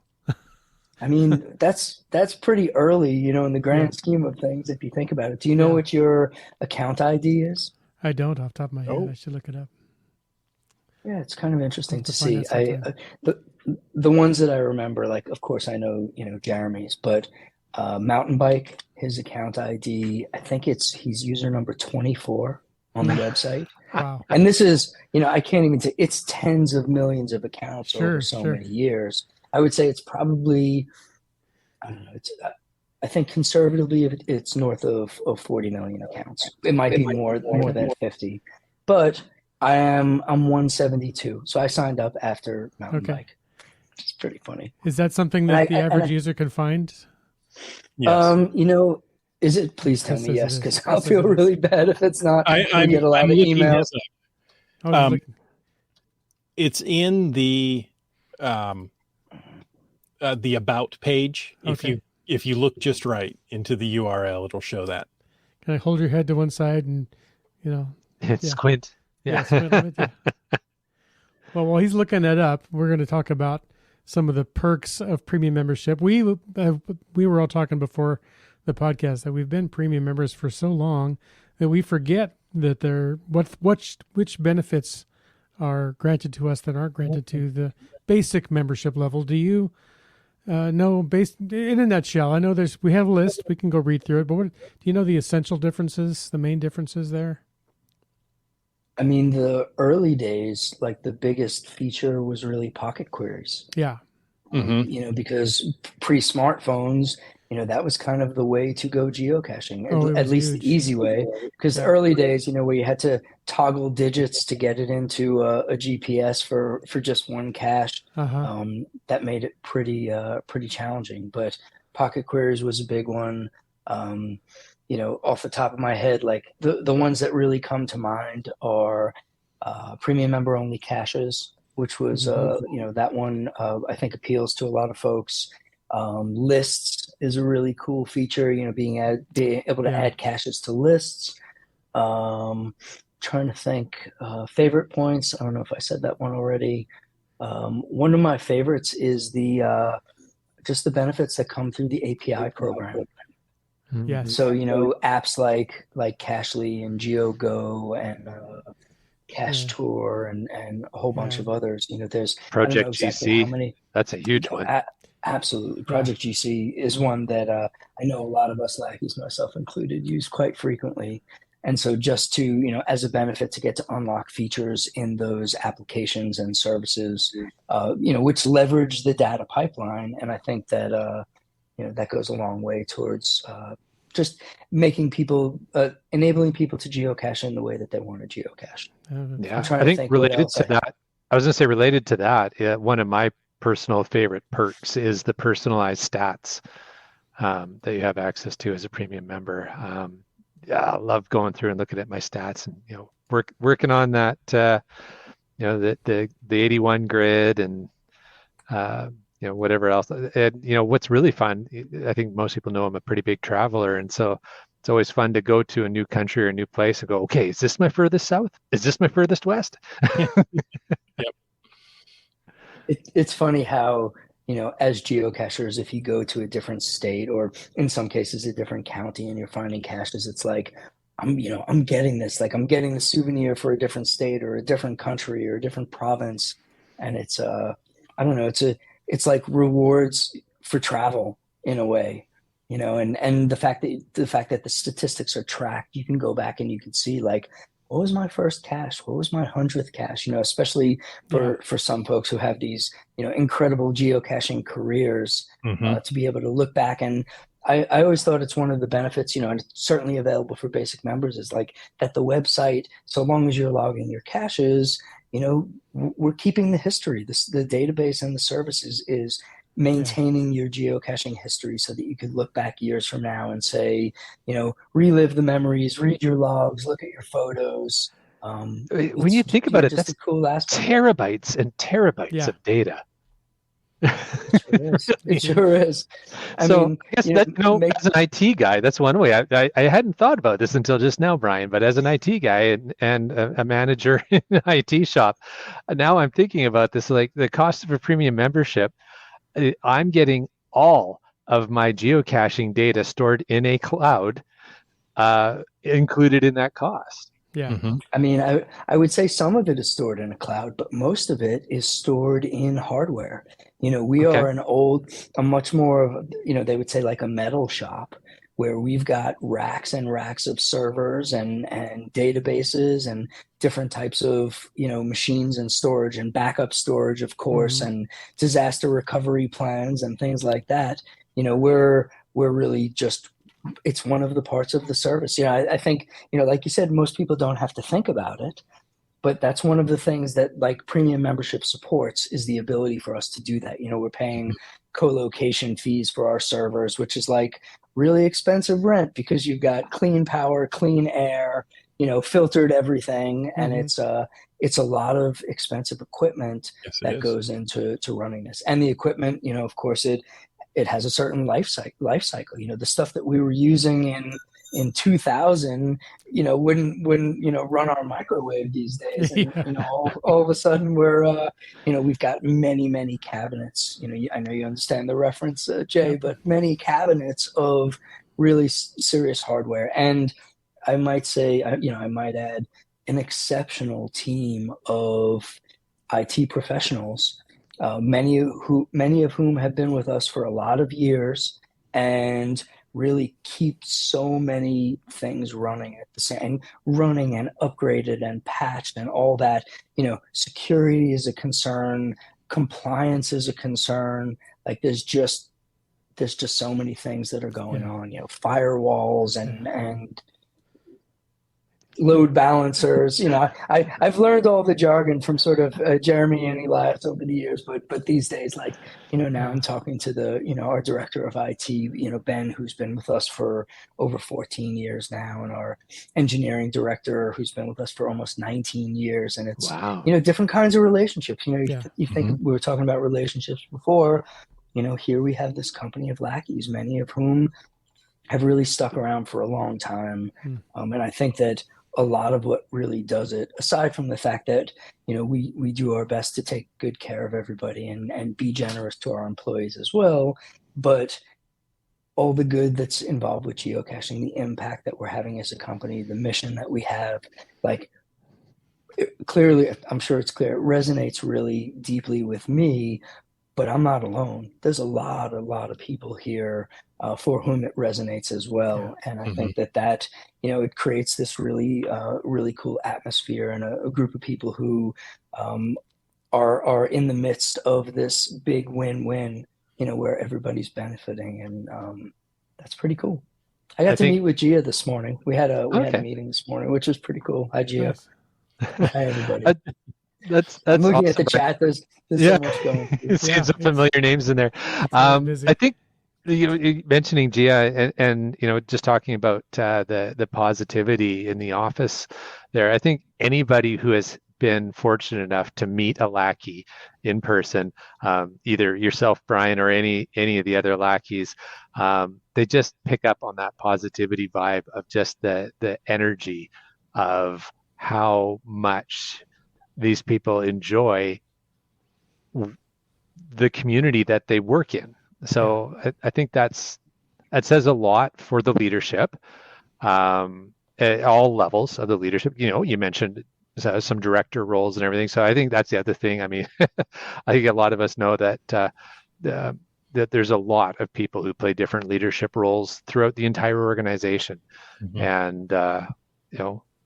I mean, that's pretty early, you know, in the grand Yeah. scheme of things, if you think about it. Do you know Yeah. what your account ID is? I don't off the top of my head. Oh. I should look it up. Yeah, it's kind of interesting Have to to find see. that The ones that I remember, like, of course, I know, you know, Jeremy's, but Mountain Bike, his account ID, I think he's user number 24 on the website. Wow. And this is, you know, I can't even say it's tens of millions of accounts over so Sure. many years. I would say it's probably, I don't know, I think conservatively it's north of 40 million accounts. It might be more than 50, but I'm 172. So I signed up after Mountain Okay. Bike. It's pretty funny. Is that something And that the I- average user can find? Yes. You know, is it? Please tell Yes, me yes, yes, it is. because Yes, I'll yes, feel it is. really bad if it's not. I get a lot I'm of looking emails. this up. Oh, Um, It's in the about page. Okay. If you look just right into the URL, it'll show that. can I hold your head to one side and, you know, Yeah. Squint. Yeah. squint a bit, yeah. Well, while he's looking that up, we're going to talk about some of the perks of premium membership. We were all talking before the podcast that we've been premium members for so long that we forget that which benefits are granted to us that aren't granted to the basic membership level. Do you know, in a nutshell? I know we have a list. We can go read through it, but do you know the essential differences, the main differences there? I mean, the early days, like the biggest feature was really pocket queries. Yeah. Mm-hmm. You know, because pre-smartphones, you know, that was kind of the way to go geocaching, Oh, it at was least huge. the easy way. Because the early days, you know, where you had to toggle digits to get it into a GPS for just one cache, Uh-huh. that made it pretty challenging. But pocket queries was a big one. You know, off the top of my head, like the ones that really come to mind are premium member only caches, which was you know, that one I think appeals to a lot of folks. Lists is a really cool feature, you know, being able to Yeah. add caches to lists. Trying to think favorite points. I don't know if I said that one already. One of my favorites is the just the benefits that come through the API program. Yes. So, you know, apps like Cachely and GeoGo and Cache Yeah. Tour and a whole bunch Yeah. of others. You know, there's I don't Project know exactly GC. how many. That's a huge one. Absolutely. Project GC is one that I know a lot of us lackeys, myself included, use quite frequently. And so just to, you know, as a benefit to get to unlock features in those applications and services, you know, which leverage the data pipeline. And I think that, that goes a long way towards just making people, enabling people to geocache in the way that they want to geocache. Yeah, I'm trying I to think think what related else to that, I was going to say related to that, one of my personal favorite perks is the personalized stats that you have access to as a premium member. Yeah, I love going through and looking at my stats and working on that. The 81 grid and whatever else. And what's really fun, I think most people know I'm a pretty big traveler, and so it's always fun to go to a new country or a new place and go, okay, is this my furthest south? Is this my furthest west? Yep. It's funny how, as geocachers, if you go to a different state or in some cases a different county and you're finding caches, it's like, I'm getting this, like I'm getting the souvenir for a different state or a different country or a different province. And it's, I don't know, it's like rewards for travel in a way, and the fact that the statistics are tracked, you can go back and you can see like, what was my first cache? What was my 100th cache? Especially for some folks who have these, incredible geocaching careers, to be able to look back. And I always thought it's one of the benefits, and it's certainly available for basic members, is like that the website, so long as you're logging your caches, we're keeping the history. The database and the services is maintaining your geocaching history so that you could look back years from now and say, relive the memories, read your logs, look at your photos. When you think about it, that's a cool aspect. Terabytes and terabytes of data. It sure is. I guess that, as an IT guy, that's one way. I hadn't thought about this until just now, Bryan, but as an IT guy and a manager in an IT shop, now I'm thinking about this, like the cost of a premium membership. I'm getting all of my geocaching data stored in a cloud, included in that cost. Yeah. Mm-hmm. I mean, I would say some of it is stored in a cloud, but most of it is stored in hardware. We are a much more of, they would say like a metal shop, where we've got racks and racks of servers and databases and different types of, machines and storage and backup storage, of course, and disaster recovery plans and things like that. We're really just, it's one of the parts of the service. I think, like you said, most people don't have to think about it, but that's one of the things that like premium membership supports, is the ability for us to do that. We're paying co-location fees for our servers, which is like really expensive rent because you've got clean power, clean air, filtered everything. And it's a lot of expensive equipment that goes into running this. And the equipment, of course, it has a certain life cycle. The stuff that we were using in 2000, wouldn't run our microwave these days. And, all of a sudden we've got many cabinets. I know you understand the reference, Jay, but many cabinets of really serious hardware. And I might say, I might add, an exceptional team of IT professionals, many of whom have been with us for a lot of years and really keep so many things running at the same, running and upgraded and patched and all that. Security is a concern, compliance is a concern. Like there's just so many things that are going on. Firewalls and load balancers. I've learned all the jargon from sort of Jeremy and Elias over the years, but these days, like, now I'm talking to our director of IT, Ben, who's been with us for over 14 years now, and our engineering director, who's been with us for almost 19 years. And it's, different kinds of relationships. You think we were talking about relationships before, here we have this company of lackeys, many of whom have really stuck around for a long time. And I think that a lot of what really does it, aside from the fact that, we do our best to take good care of everybody and be generous to our employees as well, but all the good that's involved with geocaching, the impact that we're having as a company, the mission that we have, like, clearly, I'm sure it's clear, it resonates really deeply with me, but I'm not alone. There's a lot of people here for whom it resonates as well. And I think that, it creates this really, really cool atmosphere and a group of people who are in the midst of this big win-win, where everybody's benefiting, and that's pretty cool. I got I to think meet with Gia this morning. We had a okay. meeting this morning, which was pretty cool. Hi, Gia. Nice. Hi, everybody. Uh, that's I'm looking at awesome. the chat. There's Yeah, so much going through. seeing Yeah, some familiar names in there. it's always busy. I think you mentioning Gia and just talking about the positivity in the office there. I think anybody who has been fortunate enough to meet a lackey in person, either yourself, Bryan, or any of the other lackeys, they just pick up on that positivity vibe of just the energy of how much these people enjoy the community that they work in. So I think that says a lot for the leadership, at all levels of the leadership. You mentioned some director roles and everything. So I think that's the other thing. I mean, I think a lot of us know that that there's a lot of people who play different leadership roles throughout the entire organization, and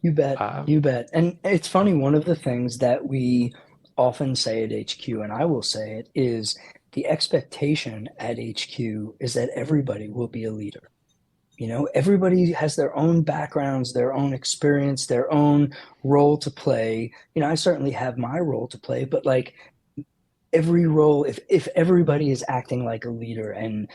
You bet. And it's funny, one of the things that we often say at HQ, and I will say it, is the expectation at HQ is that everybody will be a leader. Everybody has their own backgrounds, their own experience, their own role to play. I certainly have my role to play, but like every role, if everybody is acting like a leader and,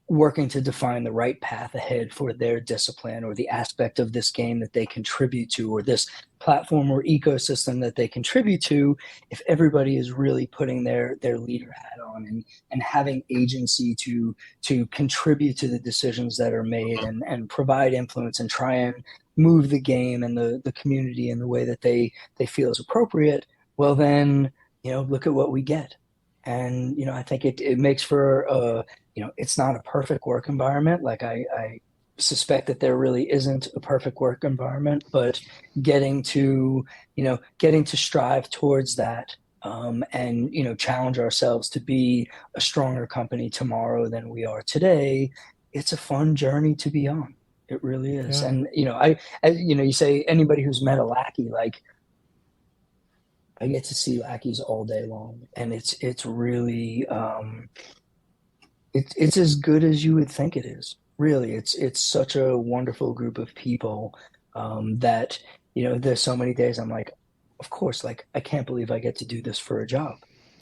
working to define the right path ahead for their discipline or the aspect of this game that they contribute to, or this platform or ecosystem that they contribute to, if everybody is really putting their leader hat on and having agency to contribute to the decisions that are made and provide influence and try and move the game and the community in the way that they feel is appropriate, well then, look at what we get. And, I think it makes for it's not a perfect work environment. Like I suspect that there really isn't a perfect work environment, but getting to strive towards that, and, challenge ourselves to be a stronger company tomorrow than we are today. It's a fun journey to be on. It really is. Yeah. And, you say anybody who's met a lackey, like, I get to see lackeys all day long, and it's really it's as good as you would think it is. Really, it's such a wonderful group of people, that there's so many days I'm like, of course, like I can't believe I get to do this for a job.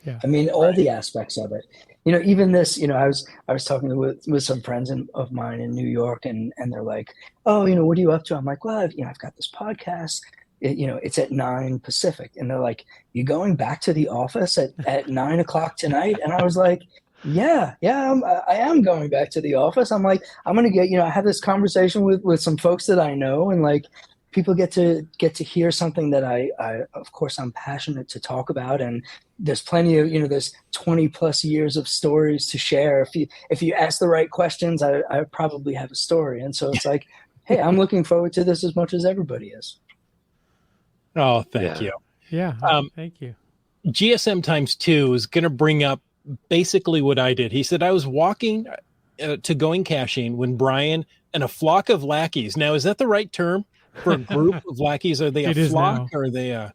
Yeah. I mean, all the aspects of it. Even this. I was talking with some friends of mine in New York, and they're like, oh, what are you up to? I'm like, well, I've got this podcast. It's at 9 Pacific. And they're like, you going back to the office at 9:00 tonight? And I was like, yeah, I am going back to the office. I'm like, I'm going to get, I have this conversation with some folks that I know, and like people get to hear something that I of course I'm passionate to talk about. And there's plenty of, there's 20 plus years of stories to share. If you ask the right questions, I probably have a story. And so it's like, hey, I'm looking forward to this as much as everybody is. Oh, thank you. Yeah. Thank you. GSM times 2 is going to bring up basically what I did. He said, I was walking to going caching when Bryan and a flock of lackeys. Now, is that the right term for a group of lackeys? Are they a flock, or are they a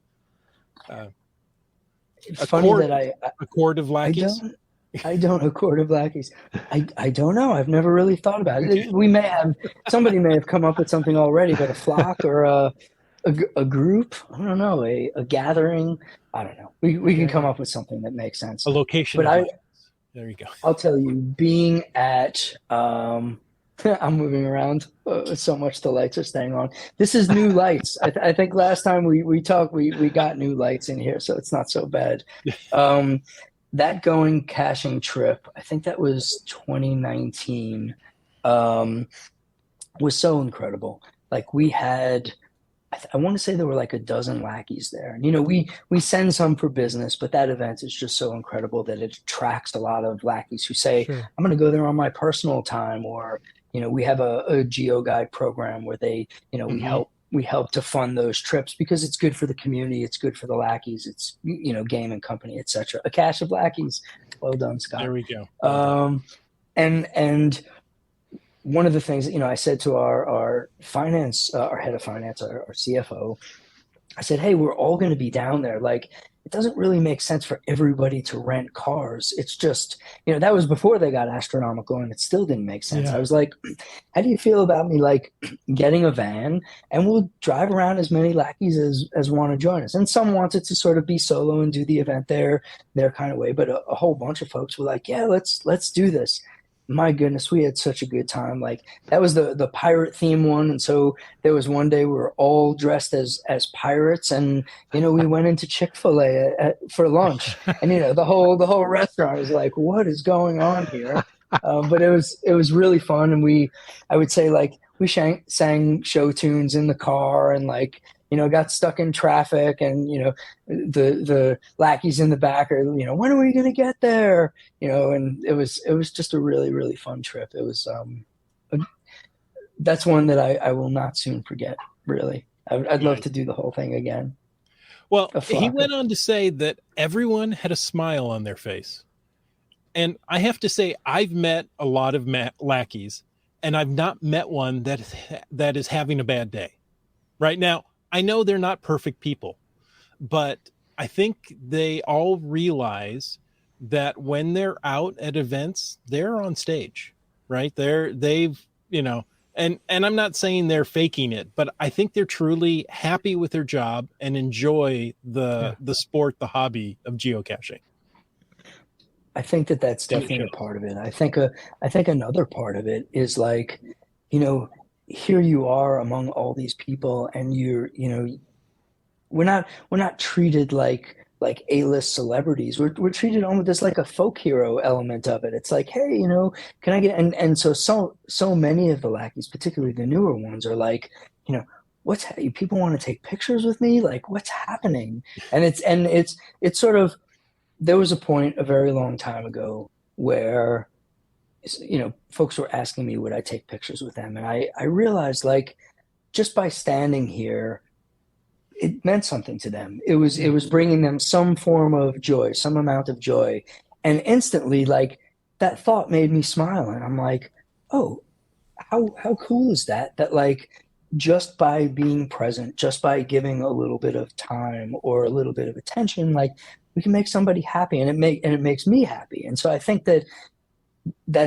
funny court, that a court of lackeys? I don't a court of lackeys. I don't know. I've never really thought about it. Okay. Somebody may have come up with something already, but a flock or a group, I don't know, a gathering, I don't know. We can come up with something that makes sense. A location. But there you go. I'll tell you, being at, I'm moving around so much. The lights are staying on. This is new lights. I think last time we talked, we got new lights in here, so it's not so bad. That going caching trip, I think that was 2019, was so incredible. Like we had, I want to say there were like a dozen lackeys there. And, we send some for business, but that event is just so incredible that it attracts a lot of lackeys who say, sure, I'm going to go there on my personal time. Or, we have a geo guide program where they, we help to fund those trips because it's good for the community. It's good for the lackeys. It's, game and company, etc. A cache of lackeys. Well done, Scott. There we go. And one of the things that, I said to our finance, our head of finance, our CFO, I said, hey, we're all going to be down there. Like, it doesn't really make sense for everybody to rent cars. It's just, that was before they got astronomical, and it still didn't make sense. Yeah. I was like, how do you feel about me like getting a van and we'll drive around as many lackeys as want to join us? And some wanted to sort of be solo and do the event their kind of way, but a whole bunch of folks were like, yeah, let's do this. My goodness, we had such a good time. Like, that was the pirate theme one. And so there was one day we were all dressed as pirates, and, we went into Chick-fil-A for lunch, and, the whole restaurant was like, what is going on here? But it was really fun. And I would say, like, we sang show tunes in the car, and, like, got stuck in traffic, and, the lackeys in the back are, when are we going to get there? And it was just a really, really fun trip. It was, that's one that I will not soon forget, really. I'd love to do the whole thing again. Well, he went on to say that everyone had a smile on their face. And I have to say, I've met a lot of lackeys, and I've not met one that is having a bad day. Right now, I know they're not perfect people, but I think they all realize that when they're out at events, they're on stage, right? And I'm not saying they're faking it, but I think they're truly happy with their job and enjoy the sport, the hobby of geocaching. I think that's definitely a part of it. I think another part of it is, like, here you are among all these people, and we're not treated like A-list celebrities. We're treated almost as like a folk hero element of it. It's like, hey, can I get, and so many of the lackeys, particularly the newer ones, are like, people want to take pictures with me? Like, what's happening? And it's sort of, there was a point a very long time ago where, folks were asking me, would I take pictures with them? And I realized, like, just by standing here, it meant something to them. It was bringing them some form of joy, some amount of joy. And instantly, like, that thought made me smile. And I'm like, oh, how cool is that? That, like, just by being present, just by giving a little bit of time or a little bit of attention, like, we can make somebody happy, and it makes me happy. And so I think that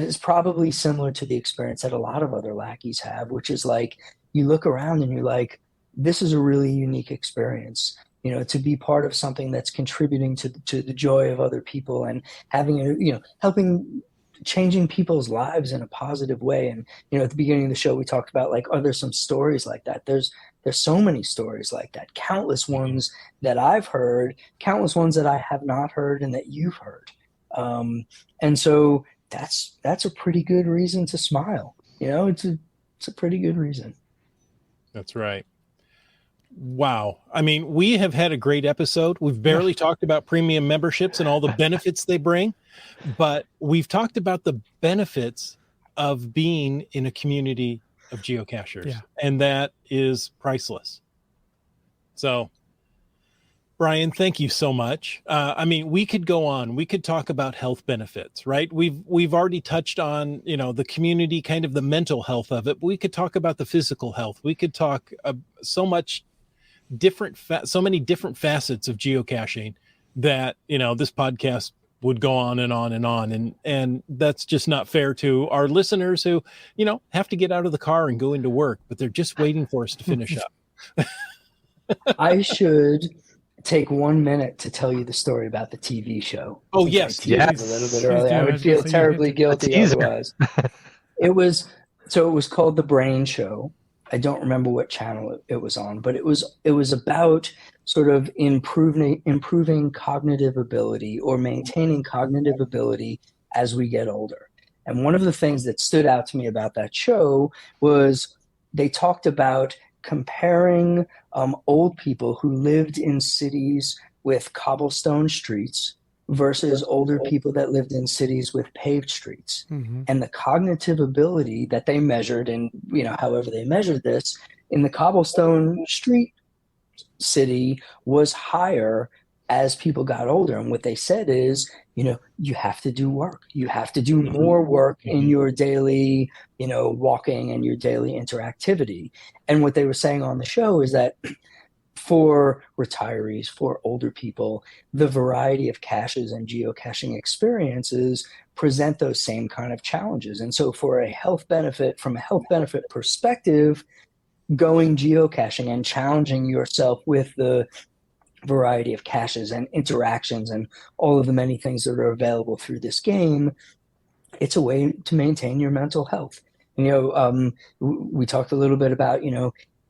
is probably similar to the experience that a lot of other lackeys have, which is, like, you look around and you're like, this is a really unique experience, to be part of something that's contributing to the joy of other people, and having helping changing people's lives in a positive way. And, at the beginning of the show, we talked about, like, are there some stories like that? There's so many stories like that, countless ones that I've heard, countless ones that I have not heard and that you've heard. And so that's a pretty good reason to smile. It's a pretty good reason. That's right. Wow. I mean, we have had a great episode. We've barely talked about premium memberships and all the benefits they bring, but we've talked about the benefits of being in a community of geocachers, and that is priceless. So, Bryan, thank you so much. I mean, we could go on. We could talk about health benefits, right? We've already touched on, the community, kind of the mental health of it. But we could talk about the physical health. We could talk so many different facets of geocaching that, this podcast would go on and on and on. And that's just not fair to our listeners who, have to get out of the car and go into work, but they're just waiting for us to finish up. I should take 1 minute to tell you the story about the TV show. Oh, yes. A little bit early. I would feel terribly guilty otherwise. It was called The Brain Show. I don't remember what channel it was on, but it was about sort of improving cognitive ability or maintaining cognitive ability as we get older. And one of the things that stood out to me about that show was they talked about comparing old people who lived in cities with cobblestone streets versus older people that lived in cities with paved streets. Mm-hmm. And the cognitive ability that they measured, and however they measured this, in the cobblestone street city was higher as people got older. And what they said is, you have to do work. You have to do more work in your daily, walking and your daily interactivity. And what they were saying on the show is that for retirees, for older people, the variety of caches and geocaching experiences present those same kind of challenges. And so from a health benefit perspective, going geocaching and challenging yourself with the variety of caches and interactions and all of the many things that are available through this game, it's a way to maintain your mental health. We talked a little bit about,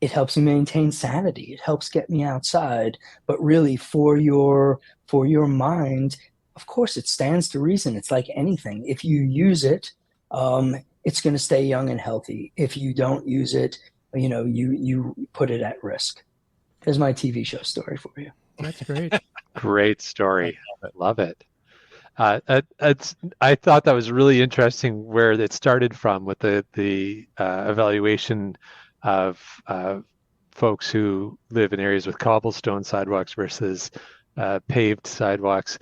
it helps me maintain sanity. It helps get me outside. But really, for your mind, of course, it stands to reason. It's like anything. If you use it, it's going to stay young and healthy. If you don't use it, you put it at risk. There's my TV show story for you. That's great. Great story. Love it. I thought that was really interesting where it started from with the evaluation of folks who live in areas with cobblestone sidewalks versus paved sidewalks.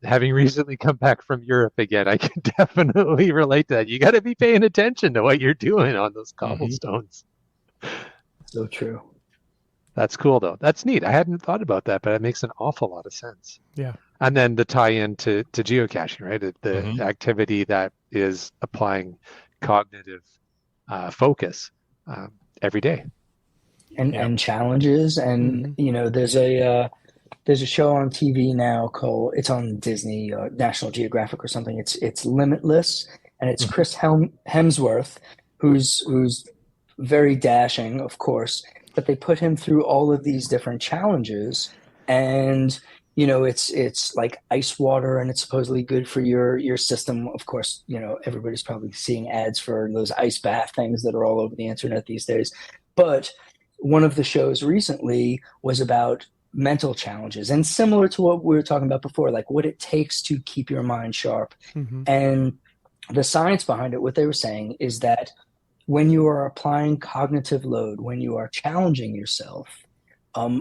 Having recently come back from Europe again, I can definitely relate to that. You got to be paying attention to what you're doing on those cobblestones. So true. That's cool, though. That's neat. I hadn't thought about that, but it makes an awful lot of sense. Yeah. And then the tie-in to geocaching, right? The activity that is applying cognitive focus every day. And challenges. And, there's a show on TV now called, it's on Disney, National Geographic or something. It's Limitless. And it's Chris Hemsworth, who's very dashing, of course, but they put him through all of these different challenges, and it's like ice water, and it's supposedly good for your system. Of course, everybody's probably seeing ads for those ice bath things that are all over the internet these days. But one of the shows recently was about mental challenges, and similar to what we were talking about before, like what it takes to keep your mind sharp. And the science behind it, what they were saying is that when you are applying cognitive load, when you are challenging yourself,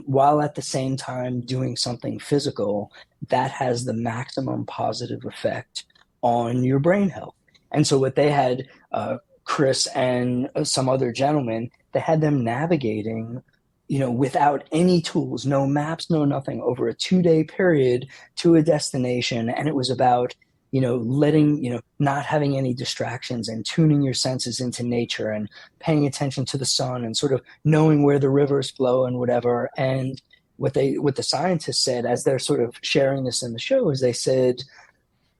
while at the same time doing something physical, that has the maximum positive effect on your brain health. And so what they had, Chris and some other gentlemen, they had them navigating, without any tools, no maps, no nothing, over a 2-day period to a destination. And it was about letting, not having any distractions and tuning your senses into nature and paying attention to the sun and sort of knowing where the rivers flow and whatever. And what the scientists said as they're sort of sharing this in the show is they said,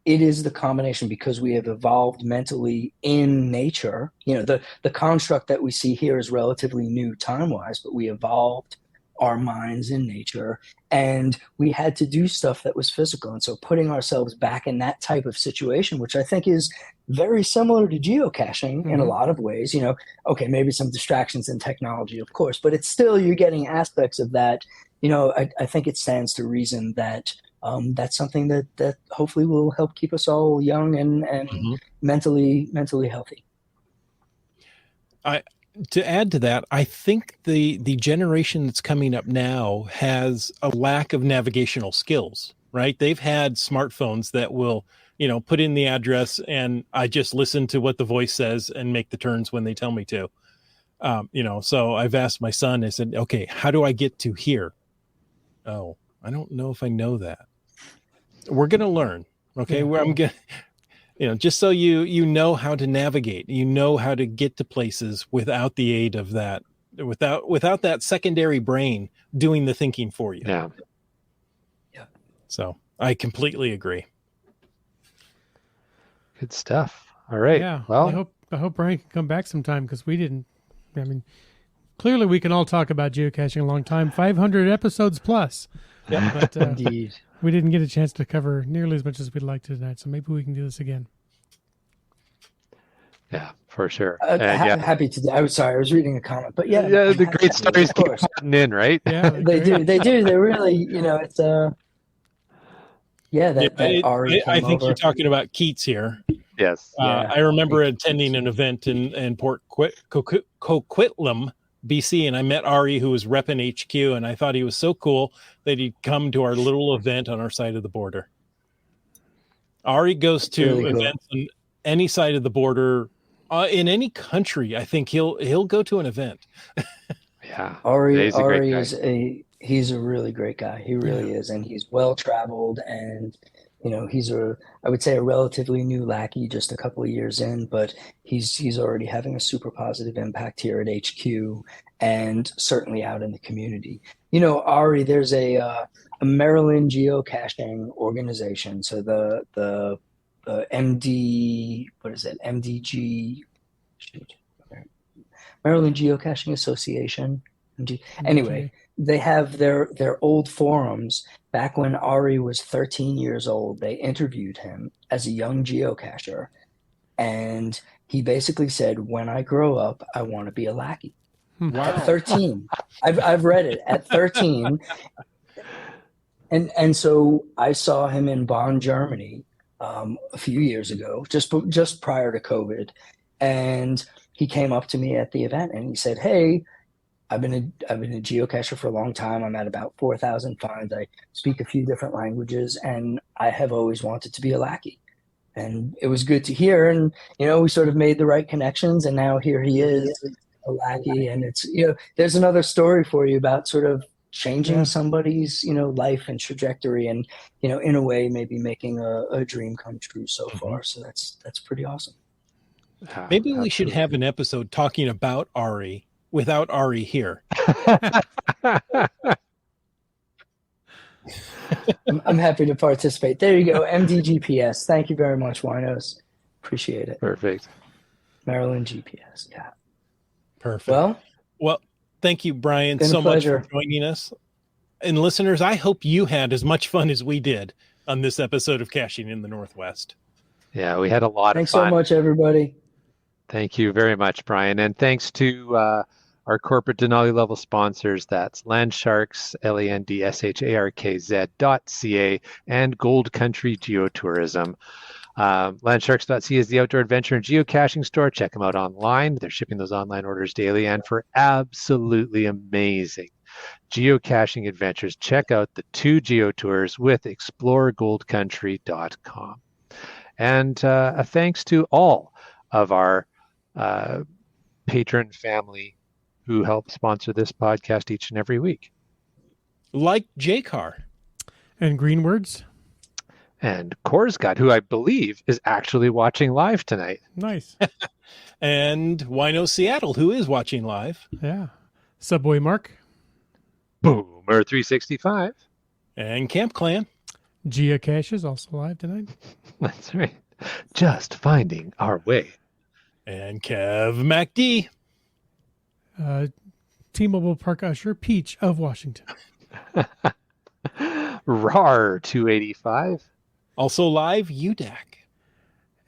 it is the combination, because we have evolved mentally in nature. The construct that we see here is relatively new time-wise, but we evolved our minds in nature, and we had to do stuff that was physical. And so putting ourselves back in that type of situation, which I think is very similar to geocaching in a lot of ways, okay, maybe some distractions in technology, of course, but it's still, you're getting aspects of that. I think it stands to reason that that's something that hopefully will help keep us all young and mentally healthy. To add to that, I think the generation that's coming up now has a lack of navigational skills, right? They've had smartphones that will, put in the address, and I just listen to what the voice says and make the turns when they tell me to. So I've asked my son, I said, okay, how do I get to here? Oh, I don't know if I know that. We're going to learn. Okay. Where I'm going just so you know how to navigate, how to get to places without the aid of that, without that secondary brain doing the thinking for you. Yeah. So I completely agree. Good stuff. All right. Yeah. Well, I hope Bryan can come back sometime, because we didn't. I mean, clearly we can all talk about geocaching a long time, 500 episodes plus. Yeah. But Indeed. we didn't get a chance to cover nearly as much as we'd like to tonight, so maybe we can do this again. yeah, for sure. Happy to. I was reading a comment, but yeah, the great stories keep putting in, right? Yeah, they do. They really, it's Ari. I think you're talking about Keats here. Yes. I remember attending an event in Port Coquitlam, BC, and I met Ari, who was repping HQ, and I thought he was so cool that he'd come to our little event on our side of the border. Ari goes to really events on any side of the border, in any country. I think he'll go to an event. Yeah. Ari He's a great guy. is He's a really great guy. He really is, and he's well traveled, and he's I would say a relatively new lackey, just a couple of years in, but he's already having a super positive impact here at HQ and certainly out in the community. Ari, there's a Maryland geocaching organization. So the MD, what is it? MDG, shoot, Maryland Geocaching Association. Anyway, they have their old forums. Back when Ari was 13 years old, they interviewed him as a young geocacher, and he basically said, "When I grow up, I want to be a lackey." Wow. At 13, I've read it at 13, and so I saw him in Bonn, Germany, a few years ago, just prior to COVID, and he came up to me at the event and he said, "Hey, I've been a geocacher for a long time. I'm at about 4,000 finds. I speak a few different languages, and I have always wanted to be a lackey." And it was good to hear. And, we sort of made the right connections, and now here he is, a lackey. And it's, there's another story for you about sort of changing somebody's, life and trajectory, and, in a way, maybe making a dream come true so far. So that's pretty awesome. Maybe we should have an episode talking about Ari without Ari here. I'm happy to participate. There you go. MDGPS. Thank you very much, Winos. Appreciate it. Perfect. Maryland GPS. Yeah. Perfect. Well, thank you, Bryan, been a so much pleasure. for joining us. And listeners, I hope you had as much fun as we did on this episode of Caching in the Northwest. Yeah, we had a lot Thanks of fun. so much, everybody. Thank you very much, Bryan. And thanks to our corporate Denali level sponsors. That's Landsharks, LANDSHARKZ.ca, and Gold Country Geotourism. Landsharks.ca is the outdoor adventure and geocaching store. Check them out online. They're shipping those online orders daily. And for absolutely amazing geocaching adventures, check out the 2 geotours with exploregoldcountry.com. And a thanks to all of our patron family who help sponsor this podcast each and every week. Like J-Car. And Greenwords. And Korsgod, who I believe is actually watching live tonight. Nice. And Wino Seattle, who is watching live. Yeah. Subway Mark. Boomer 365. And Camp Clan. Geocaches, also live tonight. That's right. Just finding our way. And Kev MacD. T-Mobile Park Usher, Peach of Washington. RAR 285. Also live, UDAC.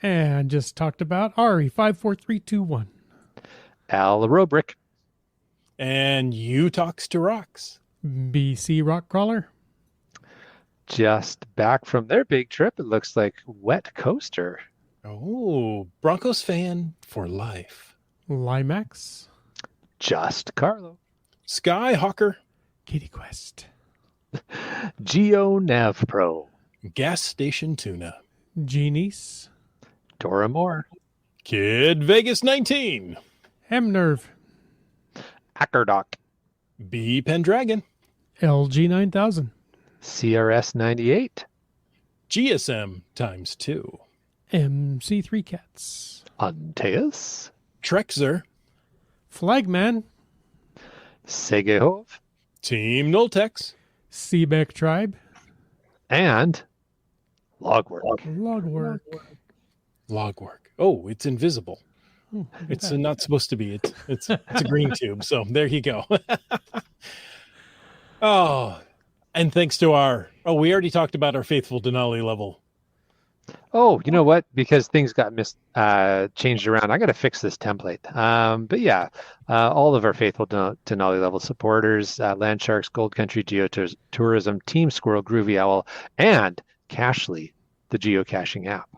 And just talked about Ari 54321. Al Robrick. And You Talks to Rocks. BC Rockcrawler. Just back from their big trip, it looks like Wet Coaster. Oh, Broncos fan for life. Limax. Just Carlo. Skyhawker. Kitty Quest. Geo Nav Pro. Gas Station Tuna. Genies. Dora Moore. Kid Vegas 19. M-Nerve. Ackerdock. B Pendragon. LG 9000. CRS 98. GSM times 2. MC3 Cats. Antaeus. Trexer. Flagman. Segehov. Team Noltex. Seabeck Tribe. And Logwork. Logwork. Logwork. Oh, it's invisible. Oh, It's not supposed to be. It's a green tube. So there you go. Oh, and thanks to we already talked about our faithful Denali level. Oh, you know what? Because things got changed around, I got to fix this template. But yeah, all of our faithful Denali level supporters, Landsharks, Gold Country Geotourism, Team Squirrel, Groovy Owl, and Cachly, the geocaching app.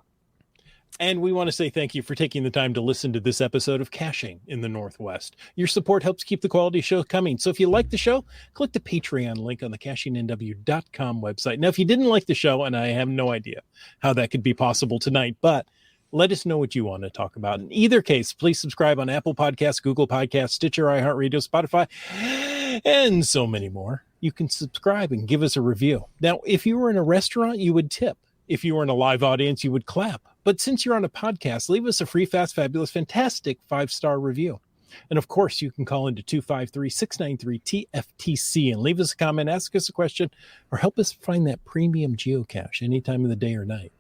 And we want to say thank you for taking the time to listen to this episode of Caching in the Northwest. Your support helps keep the quality show coming. So if you like the show, click the Patreon link on the CachingNW.com website. Now, if you didn't like the show, and I have no idea how that could be possible tonight, but let us know what you want to talk about. In either case, please subscribe on Apple Podcasts, Google Podcasts, Stitcher, iHeartRadio, Spotify, and so many more. you can subscribe and give us a review. Now, if you were in a restaurant, you would tip. If you were in a live audience, you would clap. But since you're on a podcast, leave us a free, fast, fabulous, fantastic 5-star review. And of course, you can call into 253-693-TFTC and leave us a comment, ask us a question, or help us find that premium geocache any time of the day or night.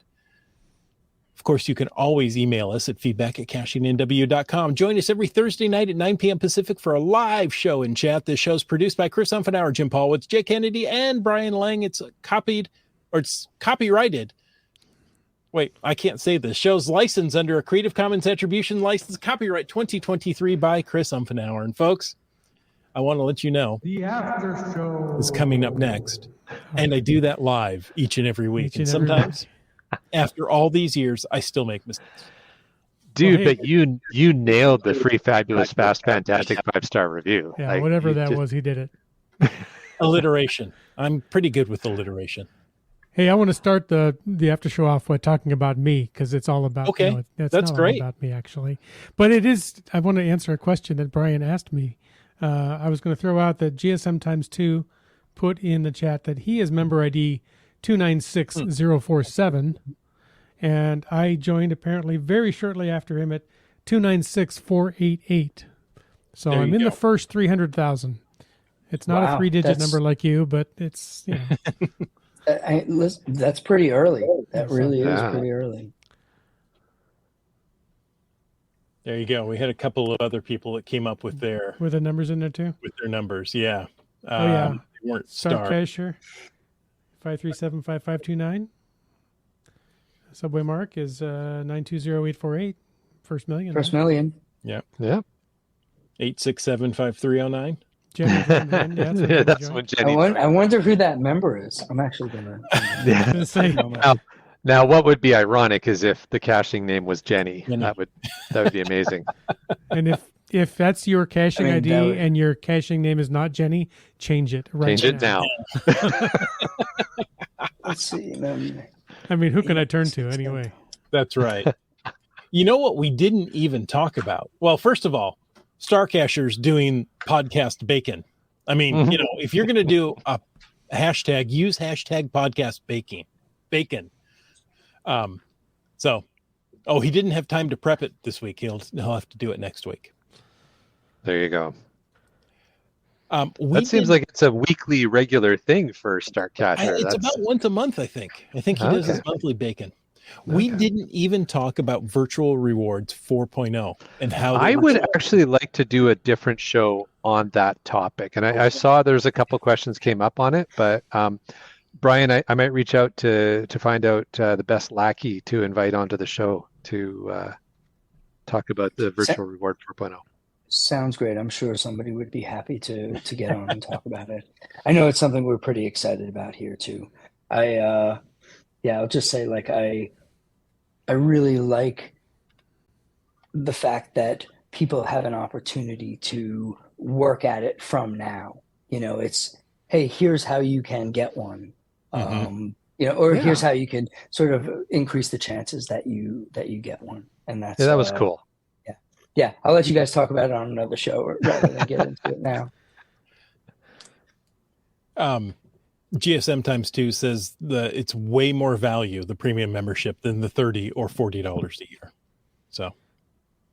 Of course, you can always email us at feedback@cachingnw.com. Join us every Thursday night at 9 p.m. Pacific for a live show and chat. This show's produced by Chris Umfenauer, Jim Paulwitz, Jay Kennedy, and Bryan Lang. It's copyrighted. Wait, I can't say this. Show's licensed under a Creative Commons Attribution License, copyright 2023 by Chris Umfenauer. And folks, I want to let you know The after show is coming up next. And I do that live each and every week. And sometimes, after all these years, I still make mistakes. Dude, but you nailed the free, fabulous, fast, fantastic 5-star review. Yeah, whatever that was, he did it. Alliteration. I'm pretty good with alliteration. Hey, I want to start the after show off by talking about me, because it's all about okay. That's not great. All about me actually, but it is. I want to answer a question that Bryan asked me. I was going to throw out that GSM times 2 put in the chat that he is member ID 296047, and I joined apparently very shortly after him at 296488. So I'm in the first 300,000. It's not a 3-digit number like you, but it's that's pretty early. That really is pretty early. There you go. We had a couple of other people that came up with their numbers in there too. With their numbers, yeah. They weren't Starcacher 5375529. Subway Mark is 920848. First million. First million. Yeah. Yeah. 8675309. Jenny, that's what Jenny. I wonder who that member is. I'm actually gonna. Now, what would be ironic is if the caching name was Jenny. That would be amazing. And if that's your caching ID and your caching name is not Jenny, change it right Change it now. Let's see. I mean, who can I turn to anyway? That's right. You know what we didn't even talk about? Well, first of all, Starcachers doing podcast bacon. I mean, if you're going to do a hashtag, use hashtag podcast bacon. He didn't have time to prep it this week. He'll have to do it next week. There you go. That seems like it's a weekly regular thing for Starcacher. It's about once a month, I think. I think he does his monthly bacon. We didn't even talk about virtual rewards 4.0 and how I would actually like to do a different show on that topic. And I saw there's a couple questions came up on it, but Bryan, I might reach out to find out the best lackey to invite onto the show to talk about the virtual reward 4.0. Sounds great. I'm sure somebody would be happy to get on and talk about it. I know it's something we're pretty excited about here too. I'll just say I really like the fact that people have an opportunity to work at it from now. It's, hey, here's how you can get one. Here's how you can sort of increase the chances that you get one. And that was cool. Yeah, I'll let you guys talk about it on another show rather than get into it now. GSM times 2 says it's way more value, the premium membership, than the $30 or $40 a year. So,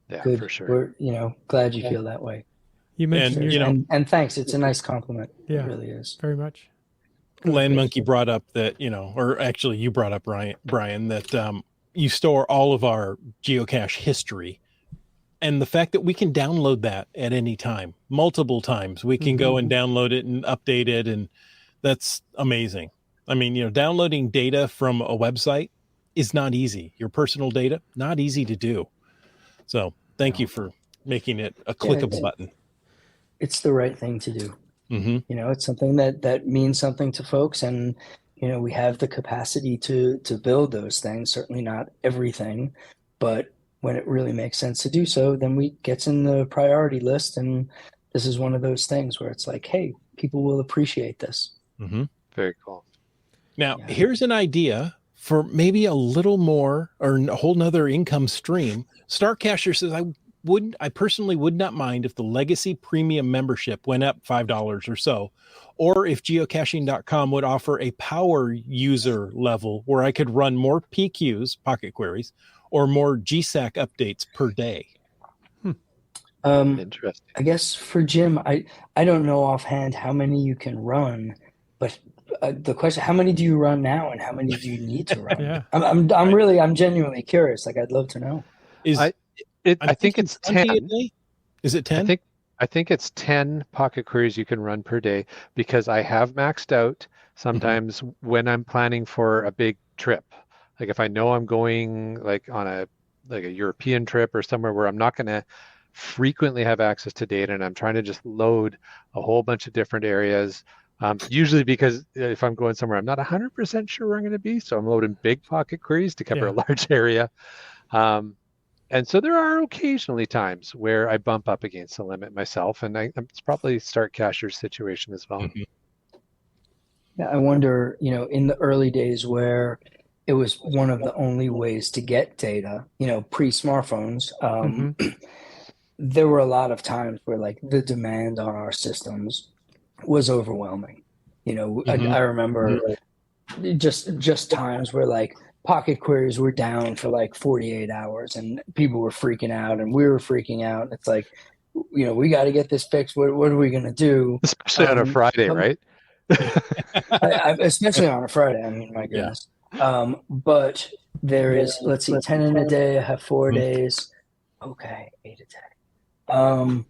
yeah, good. For sure. We're glad you feel that way. You mentioned, and thanks. It's a nice compliment. Yeah, it really is. Very much. Land Monkey brought up that, or actually you brought up, Bryan, that you store all of our geocache history. And the fact that we can download that at any time, multiple times, we can go and download it and update it. And that's amazing. I mean, downloading data from a website is not easy. Your personal data, not easy to do. So thank you for making it a clickable button. It's the right thing to do. Mm-hmm. It's something that means something to folks. And, we have the capacity to build those things, certainly not everything, but when it really makes sense to do so, then we gets in the priority list. And this is one of those things where it's like, hey, people will appreciate this. Mm-hmm. Very cool. Now, here's an idea for maybe a little more or a whole nother income stream. Starcacher says, I personally would not mind if the legacy premium membership went up $5 or so, or if geocaching.com would offer a power user level where I could run more PQs, pocket queries, or more GSAC updates per day. Interesting. I guess for Jim, I don't know offhand how many you can run, but the question, how many do you run now, and how many do you need to run? Yeah. I'm genuinely curious. Like, I'd love to know. I think it's 10. A day? Is it 10? I think it's 10 pocket queries you can run per day, because I have maxed out sometimes when I'm planning for a big trip. Like if I know I'm going like on a European trip or somewhere where I'm not going to frequently have access to data, and I'm trying to just load a whole bunch of different areas. Usually because if I'm going somewhere I'm not 100% sure where I'm going to be, so I'm loading big pocket queries to cover a large area. And so there are occasionally times where I bump up against the limit myself, and it's probably Start Cacher's situation as well. Yeah, I wonder, in the early days where it was one of the only ways to get data, pre-smartphones, there were a lot of times where like the demand on our systems was overwhelming. I remember just times where like pocket queries were down for like 48 hours and people were freaking out and we were freaking out. And it's like, we got to get this fixed. What are we going to do? Especially on a Friday, right? Especially on a Friday. I mean, my goodness. But there is, let's see, 10 in a day. I have 4 days. Okay, 8 a day.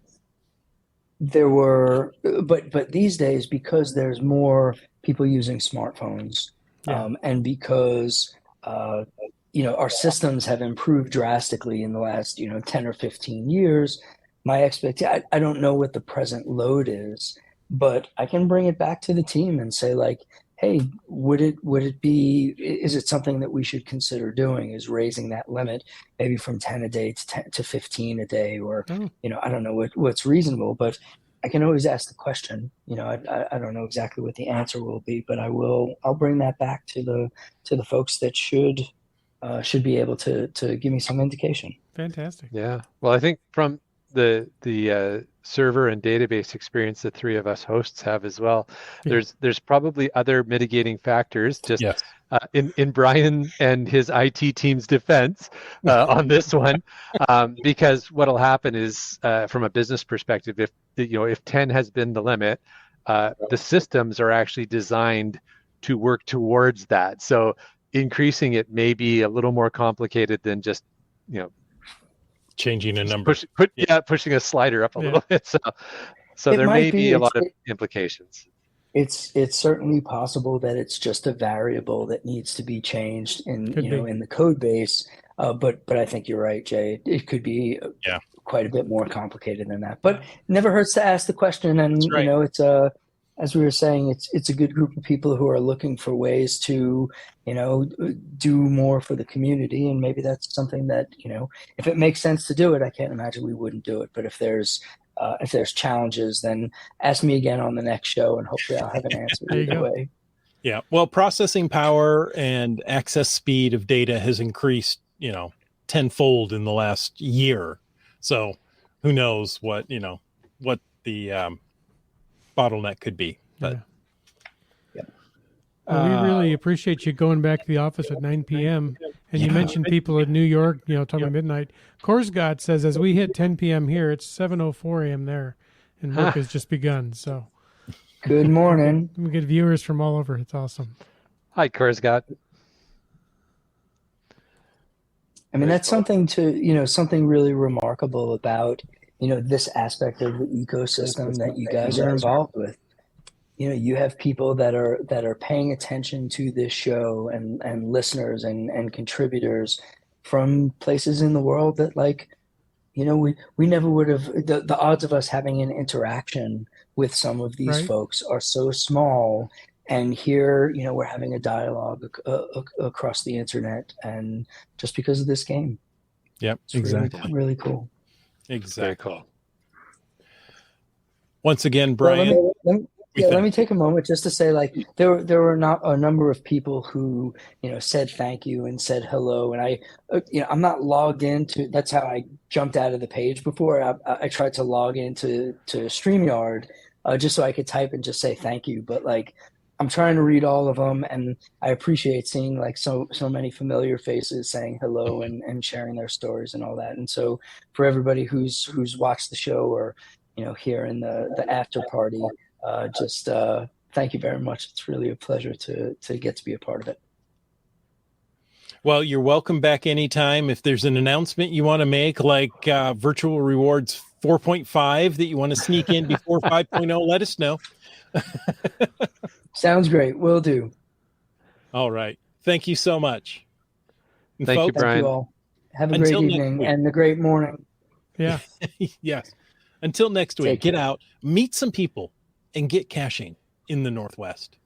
There were, but these days, because there's more people using smartphones, and because our systems have improved drastically in the last 10 or 15 years, my expectation, I don't know what the present load is, but I can bring it back to the team and say like, hey, would it be, is it something that we should consider doing, is raising that limit maybe from 10 a day to 15 a day, or I don't know what's reasonable, but I can always ask the question. I don't know exactly what the answer will be, but I'll bring that back to the folks that should be able to give me some indication. Fantastic. Yeah. Well, I think from the server and database experience the three of us hosts have as well, there's probably other mitigating factors. Just in Bryan and his IT team's defense on this one, because what'll happen is from a business perspective, if 10 has been the limit, the systems are actually designed to work towards that. So increasing it may be a little more complicated than just changing a number. Pushing a slider up a little bit. So there may be a lot of implications. It's certainly possible that it's just a variable that needs to be changed in the code base. But I think you're right, Jay. It could be quite a bit more complicated than that. But never hurts to ask the question. And it's as we were saying, it's a good group of people who are looking for ways to do more for the community. And maybe that's something that if it makes sense to do it, I can't imagine we wouldn't do it. But if there's challenges, then ask me again on the next show, and hopefully I'll have an answer either way. Yeah. Well, processing power and access speed of data has increased, tenfold in the last year. So who knows what the bottleneck could be. But well, we really appreciate you going back to the office at 9 p.m. And you mentioned people in New York, talking about midnight. Korsgott says as we hit 10 p.m. here, it's 7:04 a.m. there, and work has just begun. So, good morning. We get viewers from all over. It's awesome. Hi, Korsgott. I mean, that's something something really remarkable about this aspect of the ecosystem that you guys are involved with. You have people that are paying attention to this show, and listeners and contributors from places in the world that we never would have, the odds of us having an interaction with some of these folks are so small. And here, we're having a dialogue across the internet, and just because of this game. Yep, it's exactly. Really cool. Exactly. Very cool. Once again, Bryan. Let Yeah, let me take a moment just to say, like, there were not a number of people who, said thank you and said hello. And I'm not logged into, that's how I jumped out of the page before. I tried to log into StreamYard just so I could type and just say thank you. But like, I'm trying to read all of them, and I appreciate seeing like so many familiar faces saying hello and sharing their stories and all that. And so for everybody who's watched the show or, here in the after party, just thank you very much. It's really a pleasure to get to be a part of it. Well, you're welcome back anytime. If there's an announcement you want to make, like Virtual Rewards 4.5 that you want to sneak in before 5.0, let us know. Sounds great. Will do. All right. Thank you so much. And Thank you, folks, Bryan. Thank you all. Have a Until great next evening week. and a great morning. Yeah. Yes. Until next week, Take get care. out, meet some people, and get caching in the Northwest.